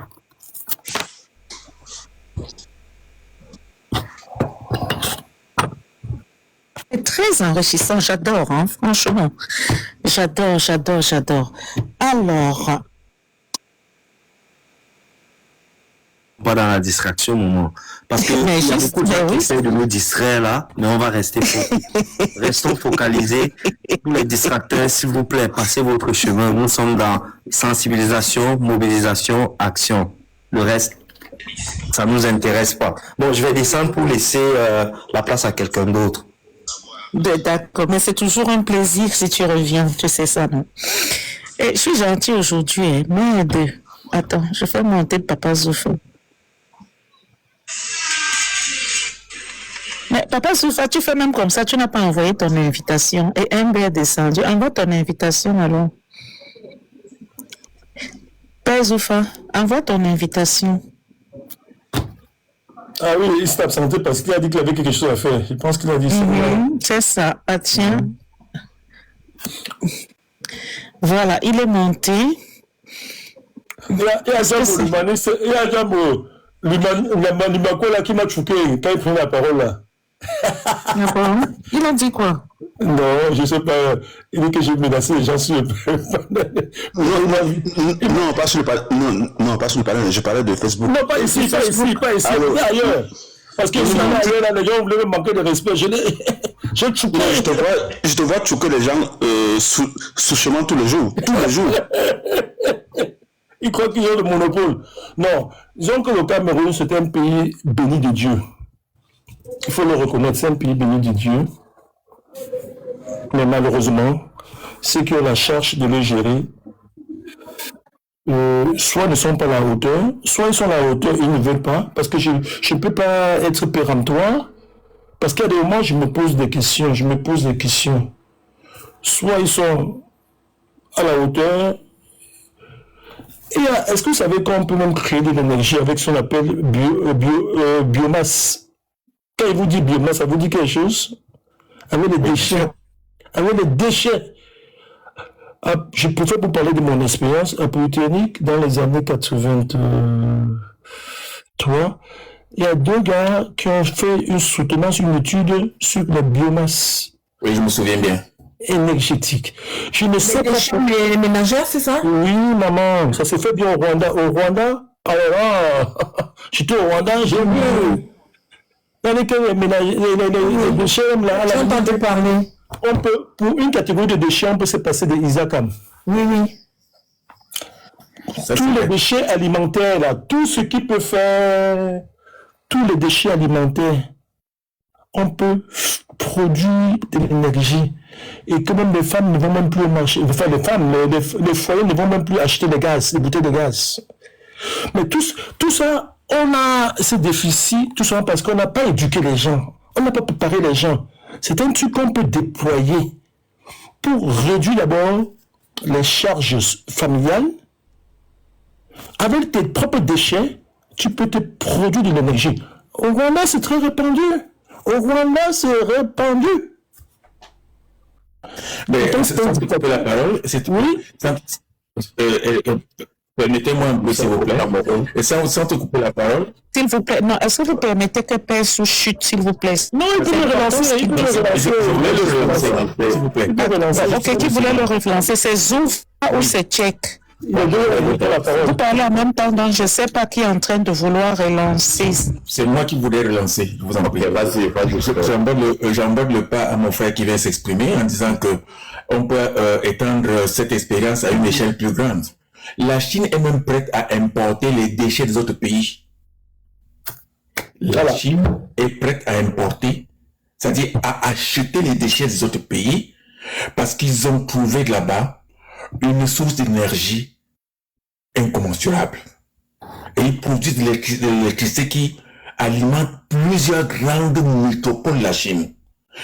C'est très enrichissant, j'adore, hein, franchement. J'adore. Alors...
Pas dans la distraction, maman. Parce que il y a beaucoup de gens qui essaient de nous distraire là, mais on va rester restons focalisés. Tous les distracteurs, s'il vous plaît, passez votre chemin. Nous sommes dans sensibilisation, mobilisation, action. Le reste, ça nous intéresse pas. Bon, je vais descendre pour laisser la place à quelqu'un d'autre.
D'accord, mais c'est toujours un plaisir si tu reviens, tu sais ça, non? Et je suis gentille aujourd'hui, hein. Merde. Attends, je fais monter Papa Zoufa. Mais Papa Zoufa, tu fais même comme ça, tu n'as pas envoyé ton invitation. Et MB est descendu. Envoie ton invitation alors. Père Zoufa, envoie ton invitation.
Ah oui, il s'est absenté parce qu'il a dit qu'il avait quelque chose à faire. Je pense qu'il a dit ça.
C'est ça. Ah tiens. Voilà, il est monté.
Il y a Jambo là qui m'a choqué quand il prenait la parole là.
Il a dit quoi?
Non, je ne sais pas. Il dit que j'ai menacé les gens sur le
Non, pas sur le panel, je parlais de Facebook.
Non, pas ici, ailleurs. Parce que si on est ailleurs, là, les gens voulaient me manquer de respect. Je
te vois choquer les gens sous chemin tous les jours. Tous les jours.
Ils croient qu'ils ont le monopole. Non, disons que le Cameroun, c'est un pays béni de Dieu. Il faut le reconnaître, c'est un pays béni de Dieu. Mais malheureusement, ceux qui ont la charge de le gérer, soit ne sont pas à la hauteur, soit ils sont à la hauteur et ils ne veulent pas, parce que je ne peux pas être péremptoire, parce qu'à des moments, je me pose des questions. Soit ils sont à la hauteur, et est-ce que vous savez qu'on peut même créer de l'énergie avec ce qu'on appelle biomasse? Quand il vous dit biomasse, ça vous dit quelque chose? Avec les déchets. Je préfère vous parler de mon expérience à Polytechnique dans les années 83. Il y a 2 gars qui ont fait une soutenance, une étude sur la biomasse.
Oui, je me souviens bien.
Énergétique. Je ne sais pas.
Les ménagères, c'est ça?
Oui, maman, ça s'est fait bien au Rwanda. Au Rwanda, j'étais au Rwanda, j'ai vu. Dans les déchets, là,
j'ai entendu parler.
On peut, pour une catégorie de déchets, on peut se passer des ISACAM.
Oui.
Tous les déchets alimentaires, là, tout ce qui peut faire, tous les déchets alimentaires, on peut produire de l'énergie. Et que même les femmes ne vont même plus au marché. Enfin, les femmes, les foyers ne vont même plus acheter des gaz, des bouteilles de gaz. Mais tout ça, on a ces déficits, tout ça parce qu'on n'a pas éduqué les gens. On n'a pas préparé les gens. C'est un truc qu'on peut déployer pour réduire d'abord les charges familiales. Avec tes propres déchets, tu peux te produire de l'énergie. Au Rwanda, c'est très répandu.
Mais sans te couper la parole, c'est tout. Oui. Permettez-moi un peu, s'il vous plaît. Et sans te couper la parole.
S'il vous plaît, non, est-ce que vous permettez que Père Sou chute, s'il vous plaît?
Non, il peut le relancer.
Je voulais le relancer, s'il vous plaît.
Ok, qui voulait le relancer? C'est Zouf ou c'est Tchèque? Vous parlez en même temps, donc je ne sais pas qui est en train de vouloir relancer.
C'est moi qui voulais relancer, je vous en prie. Vas-y. J'emborde le pas à mon frère qui vient s'exprimer en disant que on peut étendre cette expérience à une échelle plus grande. La Chine est même prête à importer les déchets des autres pays. La Chine est prête à importer, c'est-à-dire à acheter les déchets des autres pays parce qu'ils ont trouvé là-bas une source d'énergie incommensurable. Et ils produisent de l'électricité qui alimente plusieurs grandes métropoles de la Chine.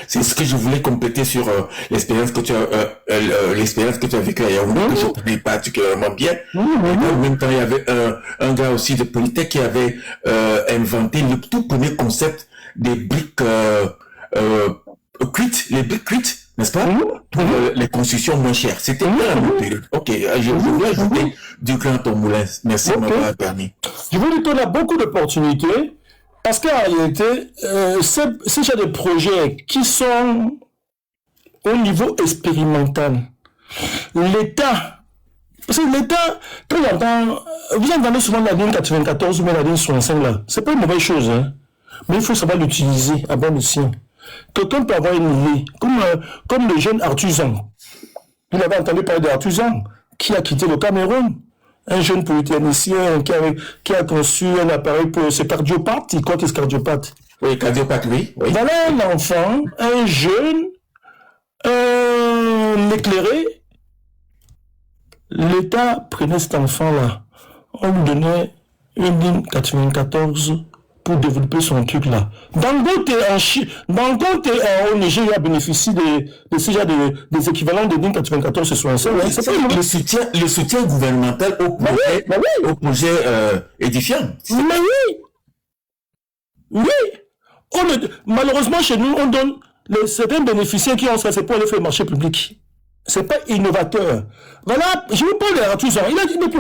C'est ce que je voulais compléter sur l'expérience que tu as vécue à Yaoundé, que je connais particulièrement bien. Et en même temps, il y avait un gars aussi de Polytech qui avait inventé le tout premier concept des briques cuites, les briques cuites, n'est-ce pas, pour les constructions moins chères. C'était bien la même période. Ok, je voulais ajouter du grain à ton moulin. Merci de m'avoir permis.
Je vous dis qu'on a beaucoup d'opportunités. Parce qu'en réalité, c'est déjà des projets qui sont au niveau expérimental. L'État, parce que l'État, quand vous entendez souvent la ligne 94 ou la ligne 65 là, c'est pas une mauvaise chose, hein, mais il faut savoir l'utiliser à bon escient. Quelqu'un peut avoir une idée, comme le jeune Artusan. Vous avez entendu parler d'Artusan, qui a quitté le Cameroun. Un jeune polytechnicien qui a conçu un appareil pour ce cardiopathe. Il croit que c'est cardiopathe.
Oui, cardiopathe, oui.
Voilà un enfant, un jeune, éclairé. L'État prenait cet enfant-là. On lui donnait une ligne 94 pour développer son truc-là. Dangote au Niger a bénéficié de ces genre des équivalents de ligne 94 et 65.
Le soutien gouvernemental au projet édifiant.
Mais oui. Malheureusement, chez nous, on donne certains bénéficiaires qui ont ça, c'est pour aller faire le marché public. C'est pas innovateur. Voilà, je vous parle de Artusan. Il n'est plus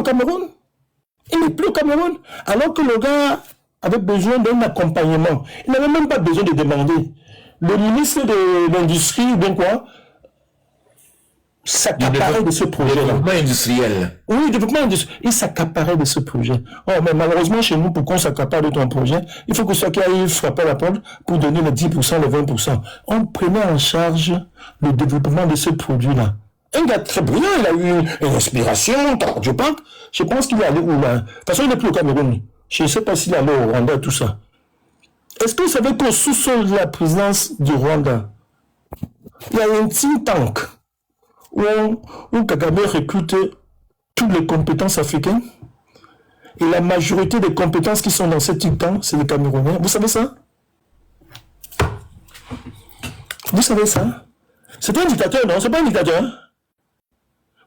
au Cameroun. Alors que le gars avait besoin d'un accompagnement. Il n'avait même pas besoin de demander. Le ministre de l'Industrie, bien quoi, s'accaparer de ce projet-là.
Développement industriel.
Oui, développement industriel. Il s'accaparait de ce projet. Oh, mais malheureusement, chez nous, pour qu'on s'accapare de ton projet, il faut que ce qui aille frapper à la porte pour donner les 10%, les 20%. On prenait en charge le développement de ce produit-là. Un gars très brillant, il a eu une inspiration cardiopathe. Je pense qu'il est allé où là? De toute façon, il n'est plus au Cameroun. Je ne sais pas s'il est allé au Rwanda, tout ça. Est-ce que vous savez qu'au sous-sol de la présidence du Rwanda, il y a un think tank où Kagame recrute toutes les compétences africaines? Et la majorité des compétences qui sont dans ce think tank, c'est les Camerounais. Vous savez ça? Vous savez ça? C'est un dictateur, non? C'est pas un dictateur.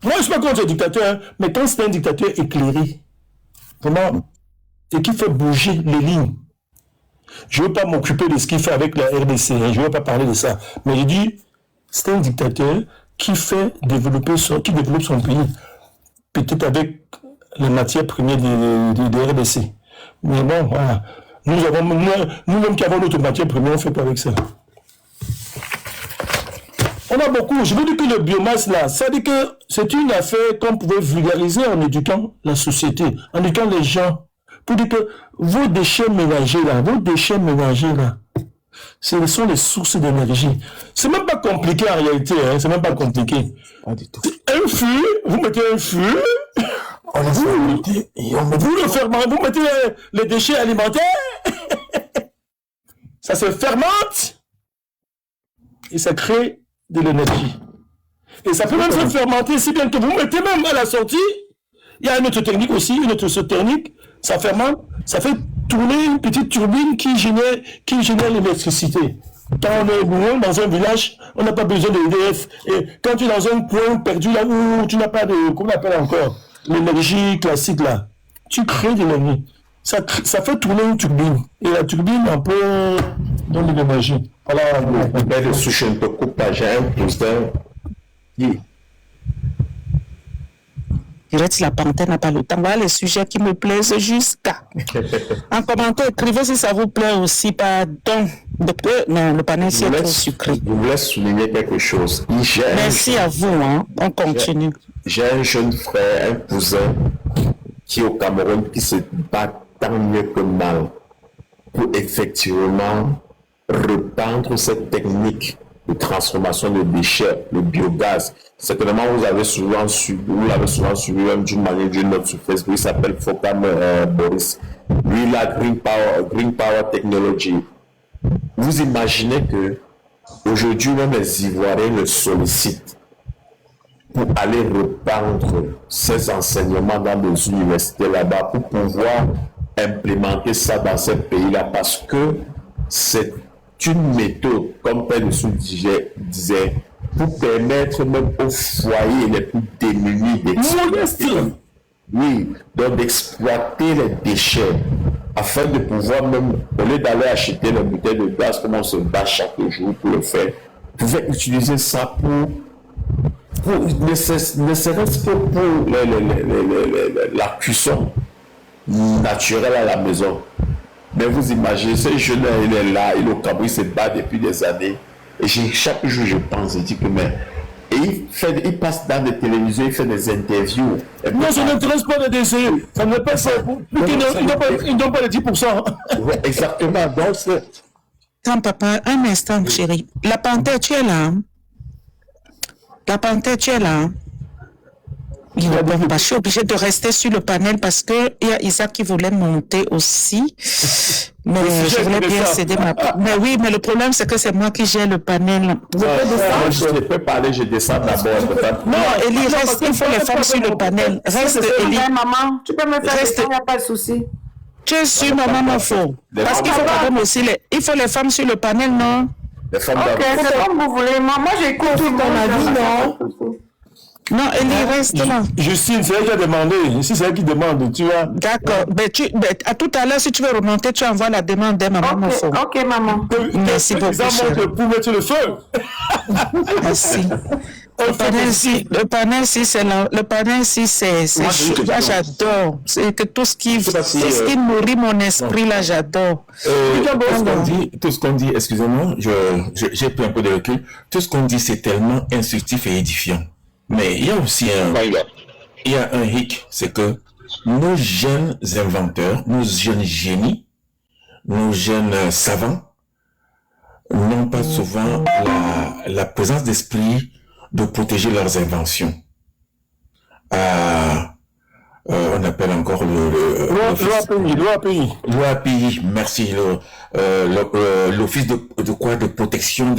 Moi, je ne suis pas contre le dictateur, mais quand c'est un dictateur éclairé, vraiment, et qui fait bouger les lignes, je ne veux pas m'occuper de ce qu'il fait avec la RDC, hein, je ne veux pas parler de ça, mais je dis, c'est un dictateur qui développe son pays, peut-être avec les matières premières de RDC. Mais bon, voilà. Nous-mêmes qui avons notre matière première, on ne fait pas avec ça. On a beaucoup, je veux dire que le biomasse là, ça dit que c'est une affaire qu'on pouvait vulgariser en éduquant la société, en éduquant les gens, pour dire que vos déchets ménagers là, ce sont les sources d'énergie. C'est même pas compliqué en réalité, hein, c'est même pas compliqué. Un fût, vous mettez un fût, vous le fermentez, vous mettez les déchets alimentaires, ça se fermente, et ça crée de l'énergie. Et ça peut même se fermenter si bien que vous mettez même à la sortie, il y a une autre technique aussi, une autre technique, ça fermente, ça fait tourner une petite turbine qui génère l'électricité. Quand on est loin dans un village, on n'a pas besoin de EDF. Et quand tu es dans un coin perdu là où tu n'as pas de, comment on appelle encore, l'énergie classique là, tu crées de l'énergie. Ça fait tourner une turbine. Et la turbine, on peut donner de l'énergie. Voilà.
De souche, je ne te coupe pas, j'ai un cousin qui...
Direct, la parenthèse n'a pas le temps. Voilà les sujets qui me plaisent jusqu'à. En commentaire, écrivez si ça vous plaît aussi. Pardon. Non, le panel c'est trop sucré.
Je voulais souligner quelque chose.
Merci à vous. Hein. On continue.
J'ai un jeune frère, un cousin qui est au Cameroun qui se bat tant mieux que mal pour effectivement répandre cette technique de transformation de déchets, le biogaz. Certainement, vous l'avez souvent suivi d'une manière ou d'une autre sur Facebook. Il s'appelle Fokam Boris. Lui, il a Green Power Technology. Vous imaginez que aujourd'hui, même les Ivoiriens le sollicitent pour aller répandre ces enseignements dans des universités là-bas pour pouvoir implémenter ça dans ces pays-là parce que c'est une méthode, comme Père de Sou disait, pour permettre même aux foyers les plus démunis d'exploiter les déchets afin de pouvoir même, au lieu d'aller acheter les bouteilles de gaz comme on se bat chaque jour pour le faire, pouvoir utiliser ça pour ne serait-ce que pour la cuisson naturelle à la maison. Mais vous imaginez, ce jeune il est là, il est au Cameroun, il se bat depuis des années. Et chaque jour, je pense, je dis que mais... Et il passe dans des télévisions, il fait des interviews.
Non, ça n'intéresse pas les décès. Ça ne pas ça. Ils n'ont pas les 10%.
Ouais, exactement. Donc,
Attends, papa, un instant, chérie. La panthère, tu es là. Hein? La panthère, tu es là. Hein? Je suis obligée de rester sur le panel parce qu'il y a Isaac qui voulait monter aussi. Mais je voulais bien céder ma part. Mais oui, mais le problème, c'est que c'est moi qui gère le panel.
Je peux parler, je descends d'abord.
Non, Elie, reste, il faut les femmes sur le panel. Reste, Elie.
Maman, tu peux me faire rester, il n'y a pas de souci.
Tu es sûr, maman, mon faux. Parce qu'il faut quand même aussi il faut les femmes sur le panel, non?
Les femmes
ok, c'est comme vous voulez. Moi, j'écoute tout ton avis, non?
Non, Elie, reste là.
Justine, c'est elle qui a demandé. Si c'est elle qui demande, tu vois.
D'accord. À tout à l'heure, si tu veux remonter, tu envoies la demande de maman, mon faux.
Ok, maman.
Merci beaucoup, chérie.
Pour mettre le feu.
Merci. Le panel, c'est là, j'adore. C'est que tout ce qui nourrit mon esprit, là, j'adore.
Tout ce qu'on dit, excusez-moi, j'ai pris un peu de recul. Tout ce qu'on dit, c'est tellement instructif et édifiant. Mais il y a aussi un hic, c'est que nos jeunes inventeurs, nos jeunes génies, nos jeunes savants n'ont pas souvent la présence d'esprit de protéger leurs inventions. On appelle encore l'OAPI, merci, l'office de quoi, de protection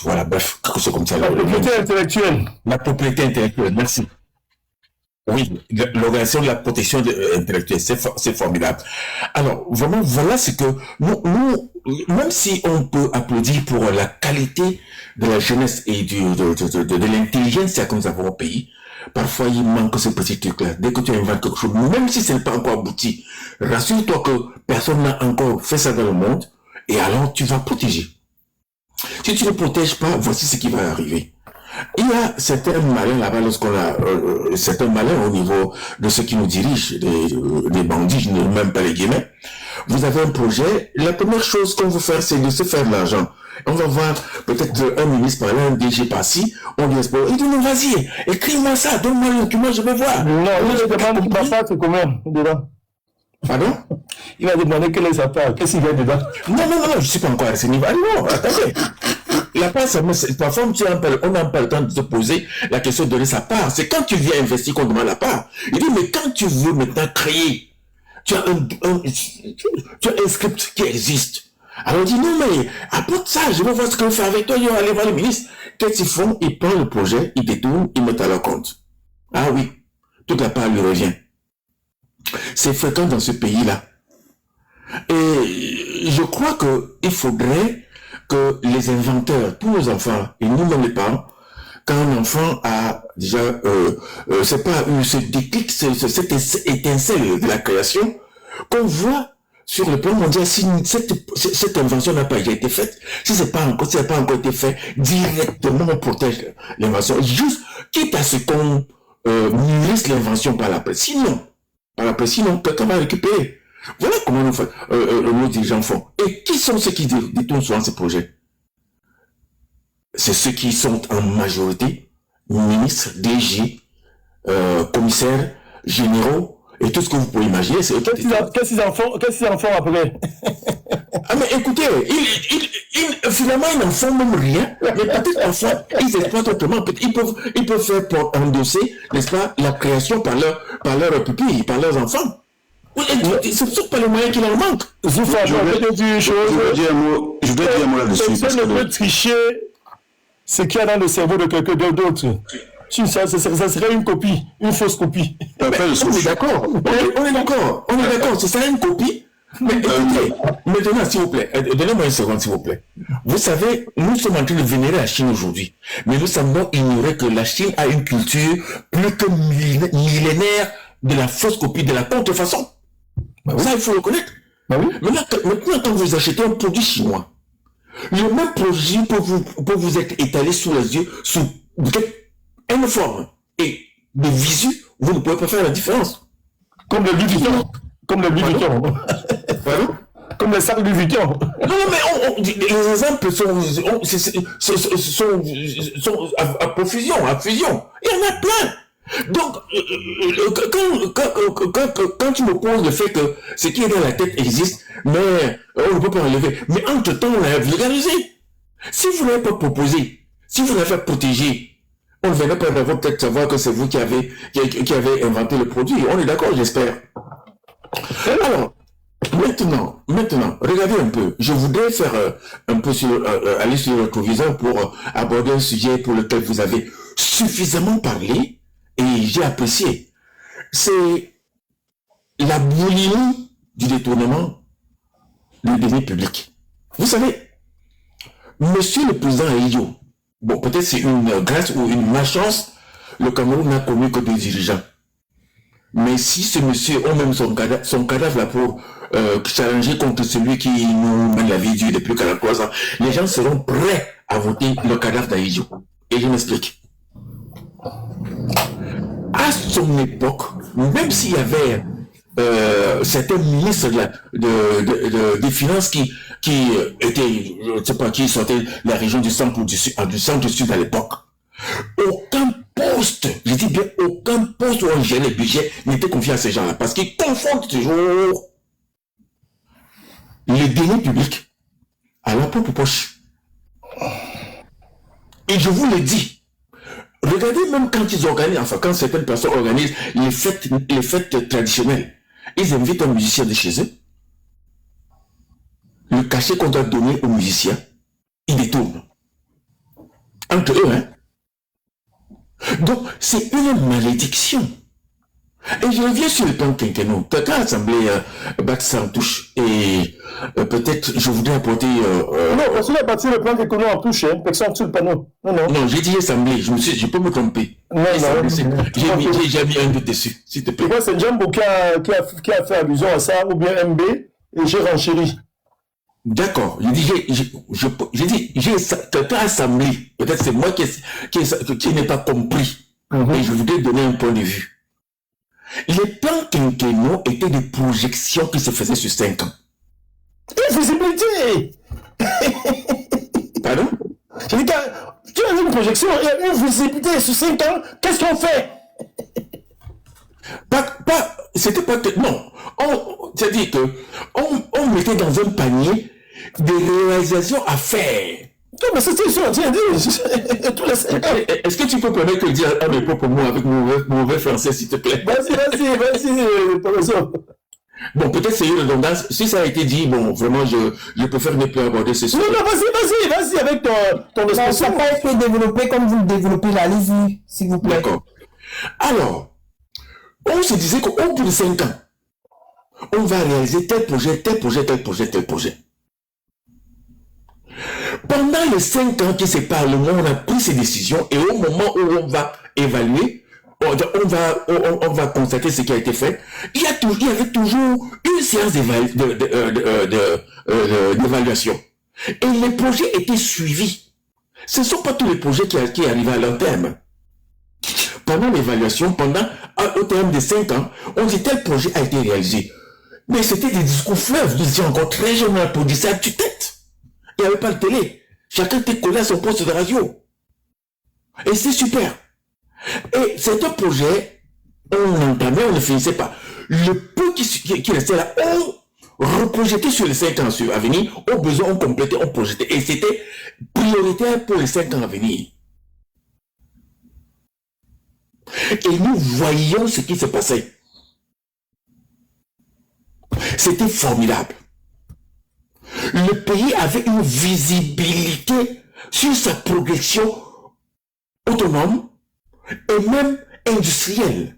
voilà, bref, c'est comme ça.
La propriété intellectuelle.
La propriété intellectuelle, merci. Oui, l'organisation de la protection intellectuelle, c'est formidable. Alors, vraiment, voilà ce que nous, même si on peut applaudir pour la qualité de la jeunesse et de l'intelligence que nous avons au pays, parfois il manque ce petit truc-là. Dès que tu inventes quelque chose, même si ce n'est pas encore abouti, rassure-toi que personne n'a encore fait ça dans le monde, et alors tu vas protéger. Si tu ne protèges pas, voici ce qui va arriver. Il y a certains malins là-bas, lorsqu'on a certains malins au niveau de ceux qui nous dirigent, des bandits, je ne même pas les guillemets. Vous avez un projet, la première chose qu'on veut faire, c'est de se faire de l'argent. On va voir peut-être un ministre par là, un DG par-ci, on lui explique, il dit non, vas-y, écris-moi ça, donne-moi le document, je vais voir.
Non, il a demandé papa, c'est combien dedans?
Pardon?
Il a demandé quelle est sa part, qu'est-ce qu'il y a dedans?
Non, je ne suis pas encore à ce niveau. Non, attendez. La part, parfois, on n'a pas le temps de se poser la question de donner sa part. C'est quand tu viens investir qu'on demande la part. Il dit, mais quand tu veux maintenant créer, tu as un script qui existe. Alors il dit, non, mais apporte ça, je vais voir ce qu'on fait avec toi, il va aller voir le ministre. Qu'est-ce qu'ils font? Ils prennent le projet, ils détournent, ils mettent à leur compte. Ah oui, toute la part lui revient. C'est fréquent dans ce pays-là. Et je crois qu'il faudrait que les inventeurs, tous nos enfants, et nous-mêmes les parents, quand un enfant a déjà, c'est pas eu ce déclic, cette étincelle de la création, qu'on voit sur le plan mondial, si cette invention n'a pas été faite, si c'est pas encore été fait, directement on protège l'invention, juste quitte à ce qu'on mûrisse l'invention par la presse. Sinon, quelqu'un va récupérer. Voilà comment nos dirigeants font. Et qui sont ceux qui détournent souvent ces projets? C'est ceux qui sont en majorité ministres, DG, commissaires, généraux, et tout ce que vous pouvez imaginer.
Qu'est-ce qu'ils en font après?
Ah mais écoutez, finalement ils n'en font même rien, mais peut-être parfois ils exploitent autrement, ils peuvent faire pour endosser, n'est-ce pas, la création par leur pupille, par leurs enfants. Oui, ce ne sont pas les moyens qui leur manquent.
Je voudrais dire un mot là-dessus.
Personne ne peut tricher ce qu'il y a dans le cerveau de quelqu'un d'autre. Ça serait une copie, une fausse copie.
On est d'accord, ce serait une copie. Mais écoutez, maintenant, s'il vous plaît, donnez-moi une seconde, s'il vous plaît. Vous savez, nous sommes en train de vénérer la Chine aujourd'hui, mais nous semblons ignorer que la Chine a une culture plus que millénaire de la fausse copie, de la contrefaçon. Ça, il faut le reconnaître. Maintenant, quand vous achetez un produit chinois, le même produit peut vous être étalé sous les yeux, sous une forme et de visu, vous ne pouvez pas faire la différence.
Comme le Louis Vuitton. Comme les sacs Louis Vuitton.
Non, mais les exemples sont à profusion, à fusion. Il y en a plein. Donc, quand tu me poses le fait que ce qui est dans la tête existe, mais on ne peut pas enlever. Mais entre-temps, on l'a vulgarisé. Si vous n'avez pas proposé, si vous n'avez pas protégé, on ne venait pas d'avoir peut-être savoir que c'est vous qui avez inventé le produit. On est d'accord, j'espère. Alors, maintenant, regardez un peu. Je voudrais faire un peu aller sur le rétroviseur pour aborder un sujet pour lequel vous avez suffisamment parlé et j'ai apprécié. C'est la boulimie du détournement des deniers publics. Vous savez, monsieur le président Aïyo, bon, peut-être c'est une grâce ou une malchance, le Cameroun n'a connu que des dirigeants. Mais si ce monsieur a même son cadavre là pour challenger contre celui qui nous mène la vie dure depuis 43 ans, les gens seront prêts à voter le cadavre d'Aïdjo. Et je m'explique. À son époque, même s'il y avait certains ministres des finances qui étaient, je ne sais pas, qui sortaient de la région du centre ou du centre-sud à l'époque, aucun poste, je dis bien aucun poste où on gère les budgets n'était confié à ces gens-là, parce qu'ils confondent toujours les deniers publics à leur propre poche. Et je vous le dis, regardez même quand ils organisent, enfin quand certaines personnes organisent les fêtes traditionnelles, ils invitent un musicien de chez eux, le cachet qu'on doit donner aux musiciens, ils détournent. Entre eux, hein. Donc, c'est une malédiction. Et je reviens sur le plan quinquennal. Quelqu'un a assemblé battre sans touche. Et peut-être, je voudrais apporter...
Non, parce qu'il a battu le plan quinquennal en touche, hein. Personne sur le panneau.
Non, j'ai dit assemblée. Je peux me tromper.
Non.
J'ai mis un doute dessus, s'il te plaît.
C'est Djambo qui a fait allusion à ça, ou bien MB, et j'ai renchéri.
D'accord. J'ai dit, quelqu'un assemblé. Peut-être c'est moi qui n'ai pas compris. Et je voudrais donner un point de vue. Les plans quinquennaux étaient des projections qui se faisaient sur 5 ans.
Invisibilité.
Pardon?
J'ai dit que tu as une projection et une visibilité sur 5 ans, qu'est-ce qu'on fait?
C'était pas... Non. C'est-à-dire que on mettait dans un panier des réalisations à faire.
Non, mais c'est ça, tiens, dis, tous les 5 ans.
Est-ce que tu peux permettre que je dise à mes propres mots avec mon mauvais français, s'il te plaît?
Vas-y, professeur.
Bon, peut-être c'est une redondance. Si ça a été dit, bon, vraiment, je préfère ne plus aborder ce sujet.
Non, vas-y avec ton expression.
Ça n'a pas été développé comme vous le développez là, allez-y, s'il vous plaît.
D'accord. Alors, on se disait qu'au bout de 5 ans, on va réaliser tel projet. Pendant les 5 ans qui séparent le monde, on a pris ces décisions et au moment où on va évaluer, on va constater ce qui a été fait, il y avait toujours une séance d'évaluation. Et les projets étaient suivis. Ce ne sont pas tous les projets qui arrivent à leur terme. Pendant l'évaluation, au terme de 5 ans, on dit tel projet a été réalisé. Mais c'était des discours fleuves. Nous étions encore très jeunes, on applaudissait à tue-tête. Il n'y avait pas de télé. Chacun était collé à son poste de radio. Et c'est super. Et c'est un projet, on entamait, on ne finissait pas. Le peu qui restait là, on reprojetait sur les 5 ans à venir. Au besoin, on complétait, on projetait. Et c'était prioritaire pour les 5 ans à venir. Et nous voyions ce qui se passait. C'était formidable. Le pays avait une visibilité sur sa progression autonome et même industrielle.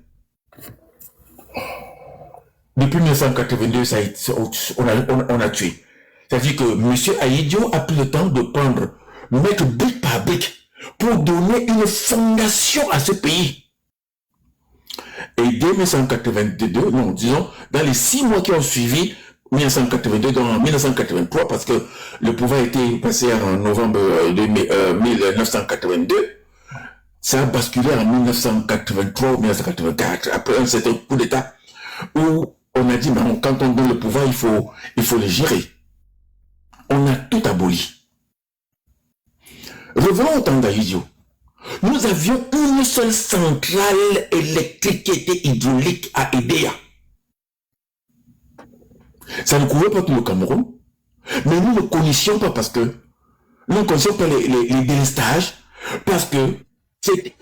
Depuis 1982, on a tué. C'est-à-dire que M. Aïdio a pris le temps de mettre brique par brique pour donner une fondation à ce pays. Et dès 1982, non, disons, dans les 6 mois qui ont suivi 1982, dans 1983, parce que le pouvoir a été passé en novembre 1982, ça a basculé en 1983 ou 1984, après un certain coup d'État, où on a dit, mais quand on donne le pouvoir, il faut le gérer. On a tout aboli. Revenons au temps d'Aïdio. Nous avions une seule centrale électrique qui était hydraulique à Edea. Ça ne couvrait pas tout le Cameroun, mais nous ne connaissions pas parce que nous ne connaissions pas les délestages, parce que c'était...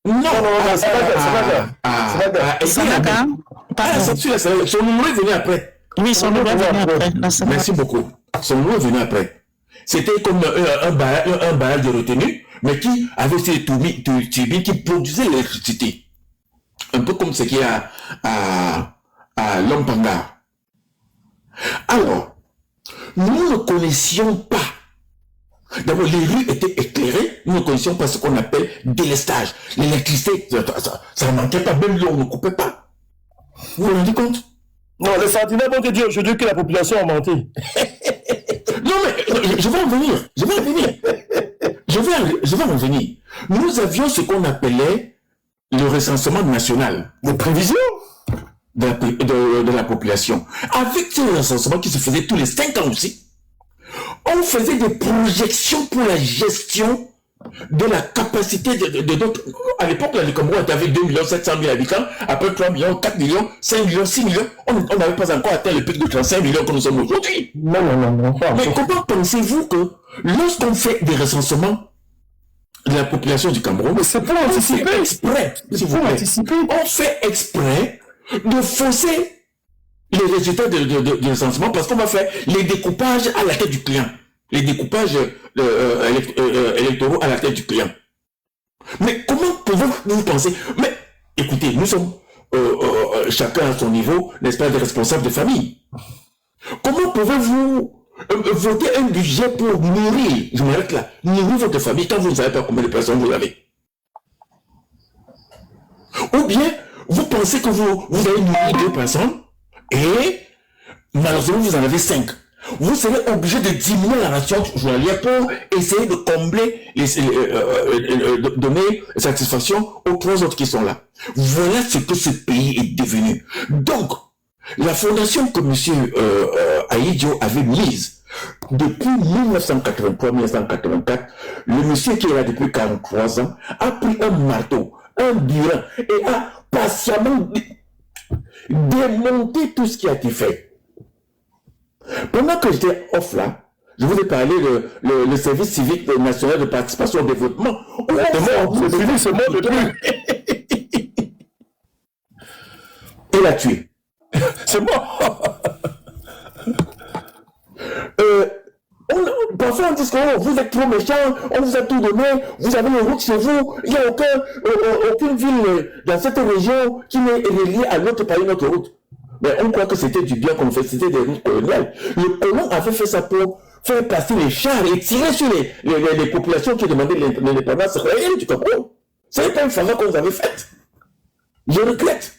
Non,
c'est pas ça.
Son numéro est venu après.
Oui, son numéro est venu après.
Merci beaucoup. Son numéro est venu après. C'était comme un barrage de retenue, mais qui avait aussi des turbines qui produisaient l'électricité. Un peu comme ce qu'il y a à Lompanga. Alors, nous ne connaissions pas. D'abord, les rues étaient éclairées, nous ne connaissions pas ce qu'on appelle délestage. L'électricité, ça ne manquait pas, même l'eau ne coupait pas. Vous vous rendez compte?
Non, les sentinelles vont te dire aujourd'hui que la population a menti.
Non, mais je vais en venir. Je vais en venir. Nous avions ce qu'on appelait le recensement national.
Des prévisions
de la population. Avec ce recensement qui se faisait tous les 5 ans aussi, on faisait des projections pour la gestion de la capacité de notre... À l'époque, le Cameroun avait 2 700 000 habitants, après 3 millions, 4 millions, 5 millions, 6 millions. On n'avait pas encore atteint le pic de 35 millions que nous sommes aujourd'hui.
Non.
Mais comment pensez-vous que lorsqu'on fait des recensements de la population du Cameroun,
c'est pour anticiper.
Exprès, s'il vous plaît, on fait exprès de fausser les résultats du recensement parce qu'on va faire les découpages à la tête du client. Les découpages électoraux à la tête du client. Mais comment pouvez-vous penser? Mais écoutez, nous sommes chacun à son niveau, n'est-ce pas, des responsables de famille. Comment pouvez-vous voter un budget pour nourrir, je m'arrête là, nourrir votre famille quand vous ne savez pas combien de personnes vous avez? Ou bien, vous pensez que vous allez nourrir 2 personnes et malheureusement vous en avez 5. Vous serez obligé de diminuer la ration journalière pour essayer de combler, donner satisfaction aux 3 autres qui sont là. Voilà ce que ce pays est devenu. Donc, la fondation que M. Ahidjo avait mise depuis 1983-1984, le monsieur qui est là depuis 43 ans a pris un marteau, un burin et a patiemment démonté tout ce qui a été fait. Pendant que j'étais off là, je vous ai parlé le service civique national de participation au développement.
C'est fini, c'est mort depuis.
Il a tué.
C'est mort.
Parfois on dit que vous êtes trop méchants, on vous a tout donné, vous avez une route chez vous, il n'y a aucune ville dans cette région qui n'est reliée à l'autre par une autre route. Mais on croit que c'était du bien qu'on fait, c'était des routes coloniales. Le colon avait fait ça pour faire passer les chars et tirer sur les populations qui demandaient l'indépendance réelle du Cameroun. C'est pas une faveur qu'on vous avait faite. Je regrette.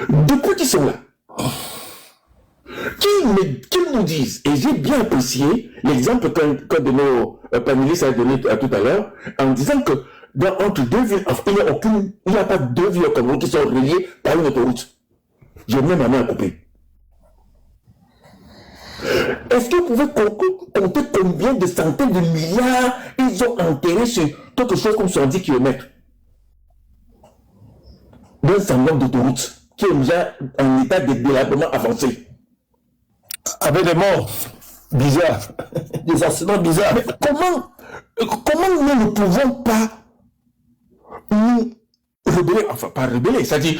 Depuis qu'ils sont là, qu'ils nous disent, et j'ai bien apprécié l'exemple qu'un de nos panélistes a donné tout à l'heure, en disant que entre 2 villes, il n'y a pas 2 villes au Cameroun qui sont reliées par une autoroute. J'ai même ma main à couper. Est-ce que vous pouvez compter combien de centaines de milliards ils ont enterré sur quelque chose comme 70 km d'un certain nombre d'autoroutes qui est déjà en état de délabrement avancé?
Avec des morts bizarres, des accidents bizarres.
Mais comment nous ne pouvons pas nous rebeller, enfin pas rebeller, c'est-à-dire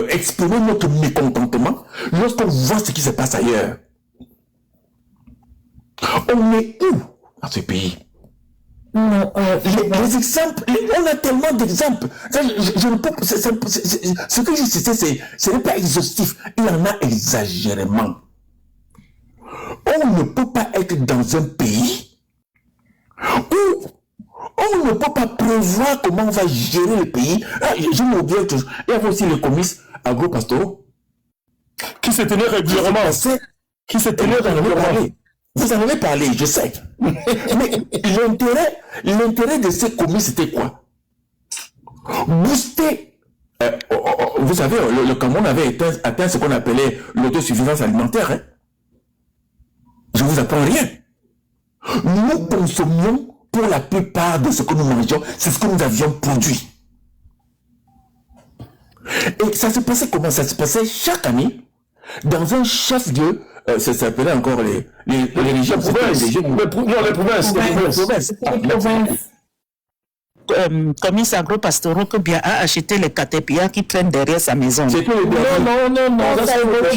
exprimer notre mécontentement lorsqu'on voit ce qui se passe ailleurs? On est où dans ce pays?
Non,
les exemples, on a tellement d'exemples. Je ne peux, ce que j'ai cité, ce n'est pas exhaustif. Il y en a exagérément. On ne peut pas être dans un pays où on ne peut pas prévoir comment on va gérer le pays. Je m'oublie toujours. Il y avait aussi les comices agro-pastoraux
qui se tenaient régulièrement. Qui se tenaient régulièrement.
Vous en avez parlé, je sais. Mais l'intérêt de ces comices, c'était quoi? Booster. Vous savez, le Cameroun avait atteint ce qu'on appelait l'autosuffisance alimentaire. Hein? Je ne vous apprends rien. Nous consommions pour la plupart de ce que nous mangeons, c'est ce que nous avions produit. Et ça se passait comment? Ça se passait chaque année dans un chef-lieu. Ça s'appelait encore les régions.
Les provinces.
Commis agro-pastoraux que bien a acheté les catépillas qui traînent derrière sa maison.
Non, ça est bon, je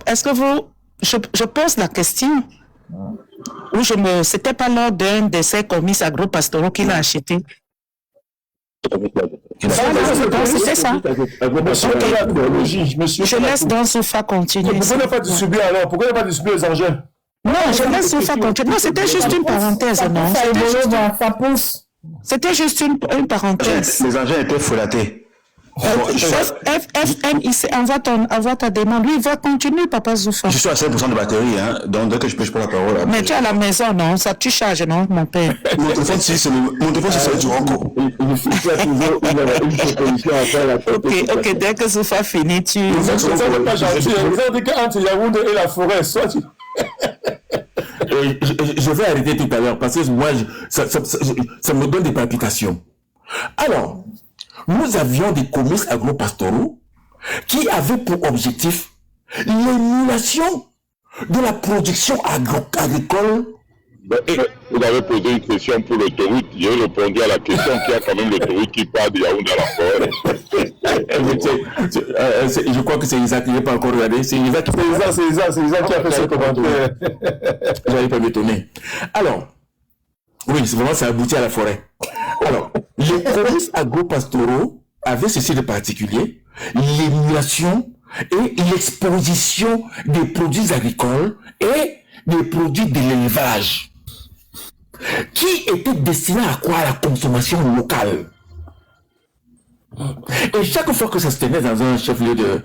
Est-ce que vous, je pose la question, ou c'était pas lors d'un de ces commis agro-pastoraux qu'il a acheté? C'était ça. Je laisse donc Soufa continuer.
Pourquoi ne pas distribuer alors? Pourquoi ne pas distribuer les engins?
Non, je laisse Soufa continuer. Non, c'était juste une parenthèse, non?
Ça pousse.
C'était juste une parenthèse.
Les engins étaient follatés.
FMIC, envoie ta demande. Lui, il va continuer, Papa Zoufa.
Je suis à 5% de batterie, hein. Donc dès que je prends la parole.
Mais tu es à la maison, non? Ça, tu charges, non, mon père?
Mon téléphone, c'est du Rocco.
Ok, dès que Zoufa finit, tu...
Ça n'est pas gentil. Vous avez dit qu'entre Yaoundé et la forêt, soit tu...
Je vais arrêter tout à l'heure parce que moi, ça me donne des palpitations. Alors, nous avions des comices agro-pastoraux qui avaient pour objectif l'émulation de la production agricole.
Vous avez posé une question pour l'autoroute. J'ai répondu à la question qu'il y a quand même l'autoroute qui part de Yaoundé à la forêt.
Je crois que c'est Isaac qui n'est pas encore regardé. C'est Isaac qui a fait ce commentaire. J'allais pas m'étonner. Alors, oui, vraiment, ça aboutit à la forêt. Alors, les comices agro-pastoraux avaient ceci de particulier, l'émulation et l'exposition des produits agricoles et des produits de l'élevage qui étaient destinés à quoi? À la consommation locale. Et chaque fois que ça se tenait dans un chef-lieu de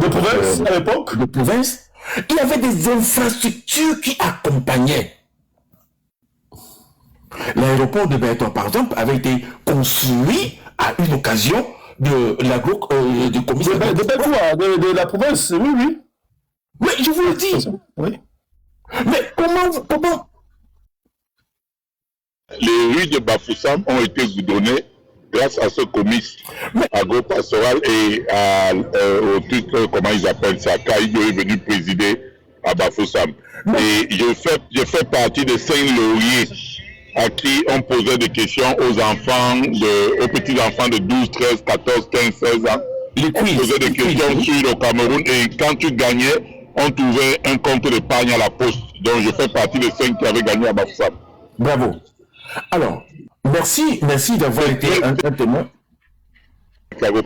province, à l'époque,
de province, il y avait des infrastructures qui accompagnaient. L'aéroport de Berton, par exemple, avait été construit à une occasion de du commissaire
de la province, oui.
Mais je vous le dis.
Oui.
Mais comment
Les rues de Bafoussam ont été goudronnées grâce à ce comice agro-pastoral et au truc, comment ils appellent ça, Kaïdo est venu présider à Bafoussam. Et je fais partie de 5 lauriers à qui on posait des questions aux petits-enfants de 12, 13, 14, 15, 16 ans. On posait des questions sur le Cameroun et quand tu gagnais, on trouvait un compte d'épargne à la poste. Donc je fais partie des 5 qui avaient gagné à Bafoussam.
Bravo. Alors, merci d'avoir été un témoin.
Très beau.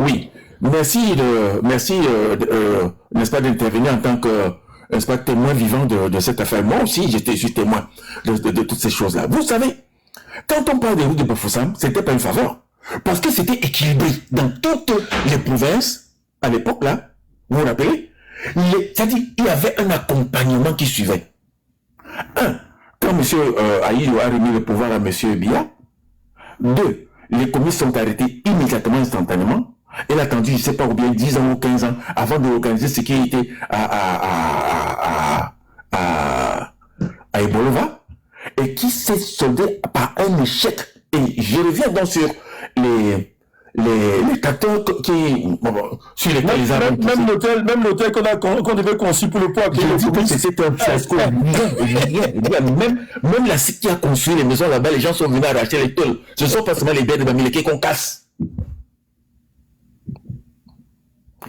Oui, merci n'est-ce pas, d'intervenir en tant que n'est-ce pas, témoin vivant de cette affaire. Moi aussi, j'étais juste témoin de toutes ces choses-là. Vous savez, quand on parle des routes de Bafoussam, c'était pas une faveur. Parce que c'était équilibré dans toutes les provinces, à l'époque là, vous vous rappelez, c'est-à-dire, il y avait un accompagnement qui suivait. Quand M. Aïdjo a remis le pouvoir à M. Biya, 2, les communistes sont arrêtés immédiatement, instantanément. Elle a attendu, je ne sais pas, ou bien 10 ans ou 15 ans avant de organiser ce qui était à Ebolova, et qui s'est soldé par un échec. Et je reviens donc sur les tracteurs sur lesquels ils avaient...
Même l'hôtel qu'on devait construire pour le poids.
Je dis que c'était un fiasco. Même la cité qui a construit les maisons là-bas, les gens sont venus arracher les tôles. Ce ne sont pas seulement les biens de Bamileke qu'on casse.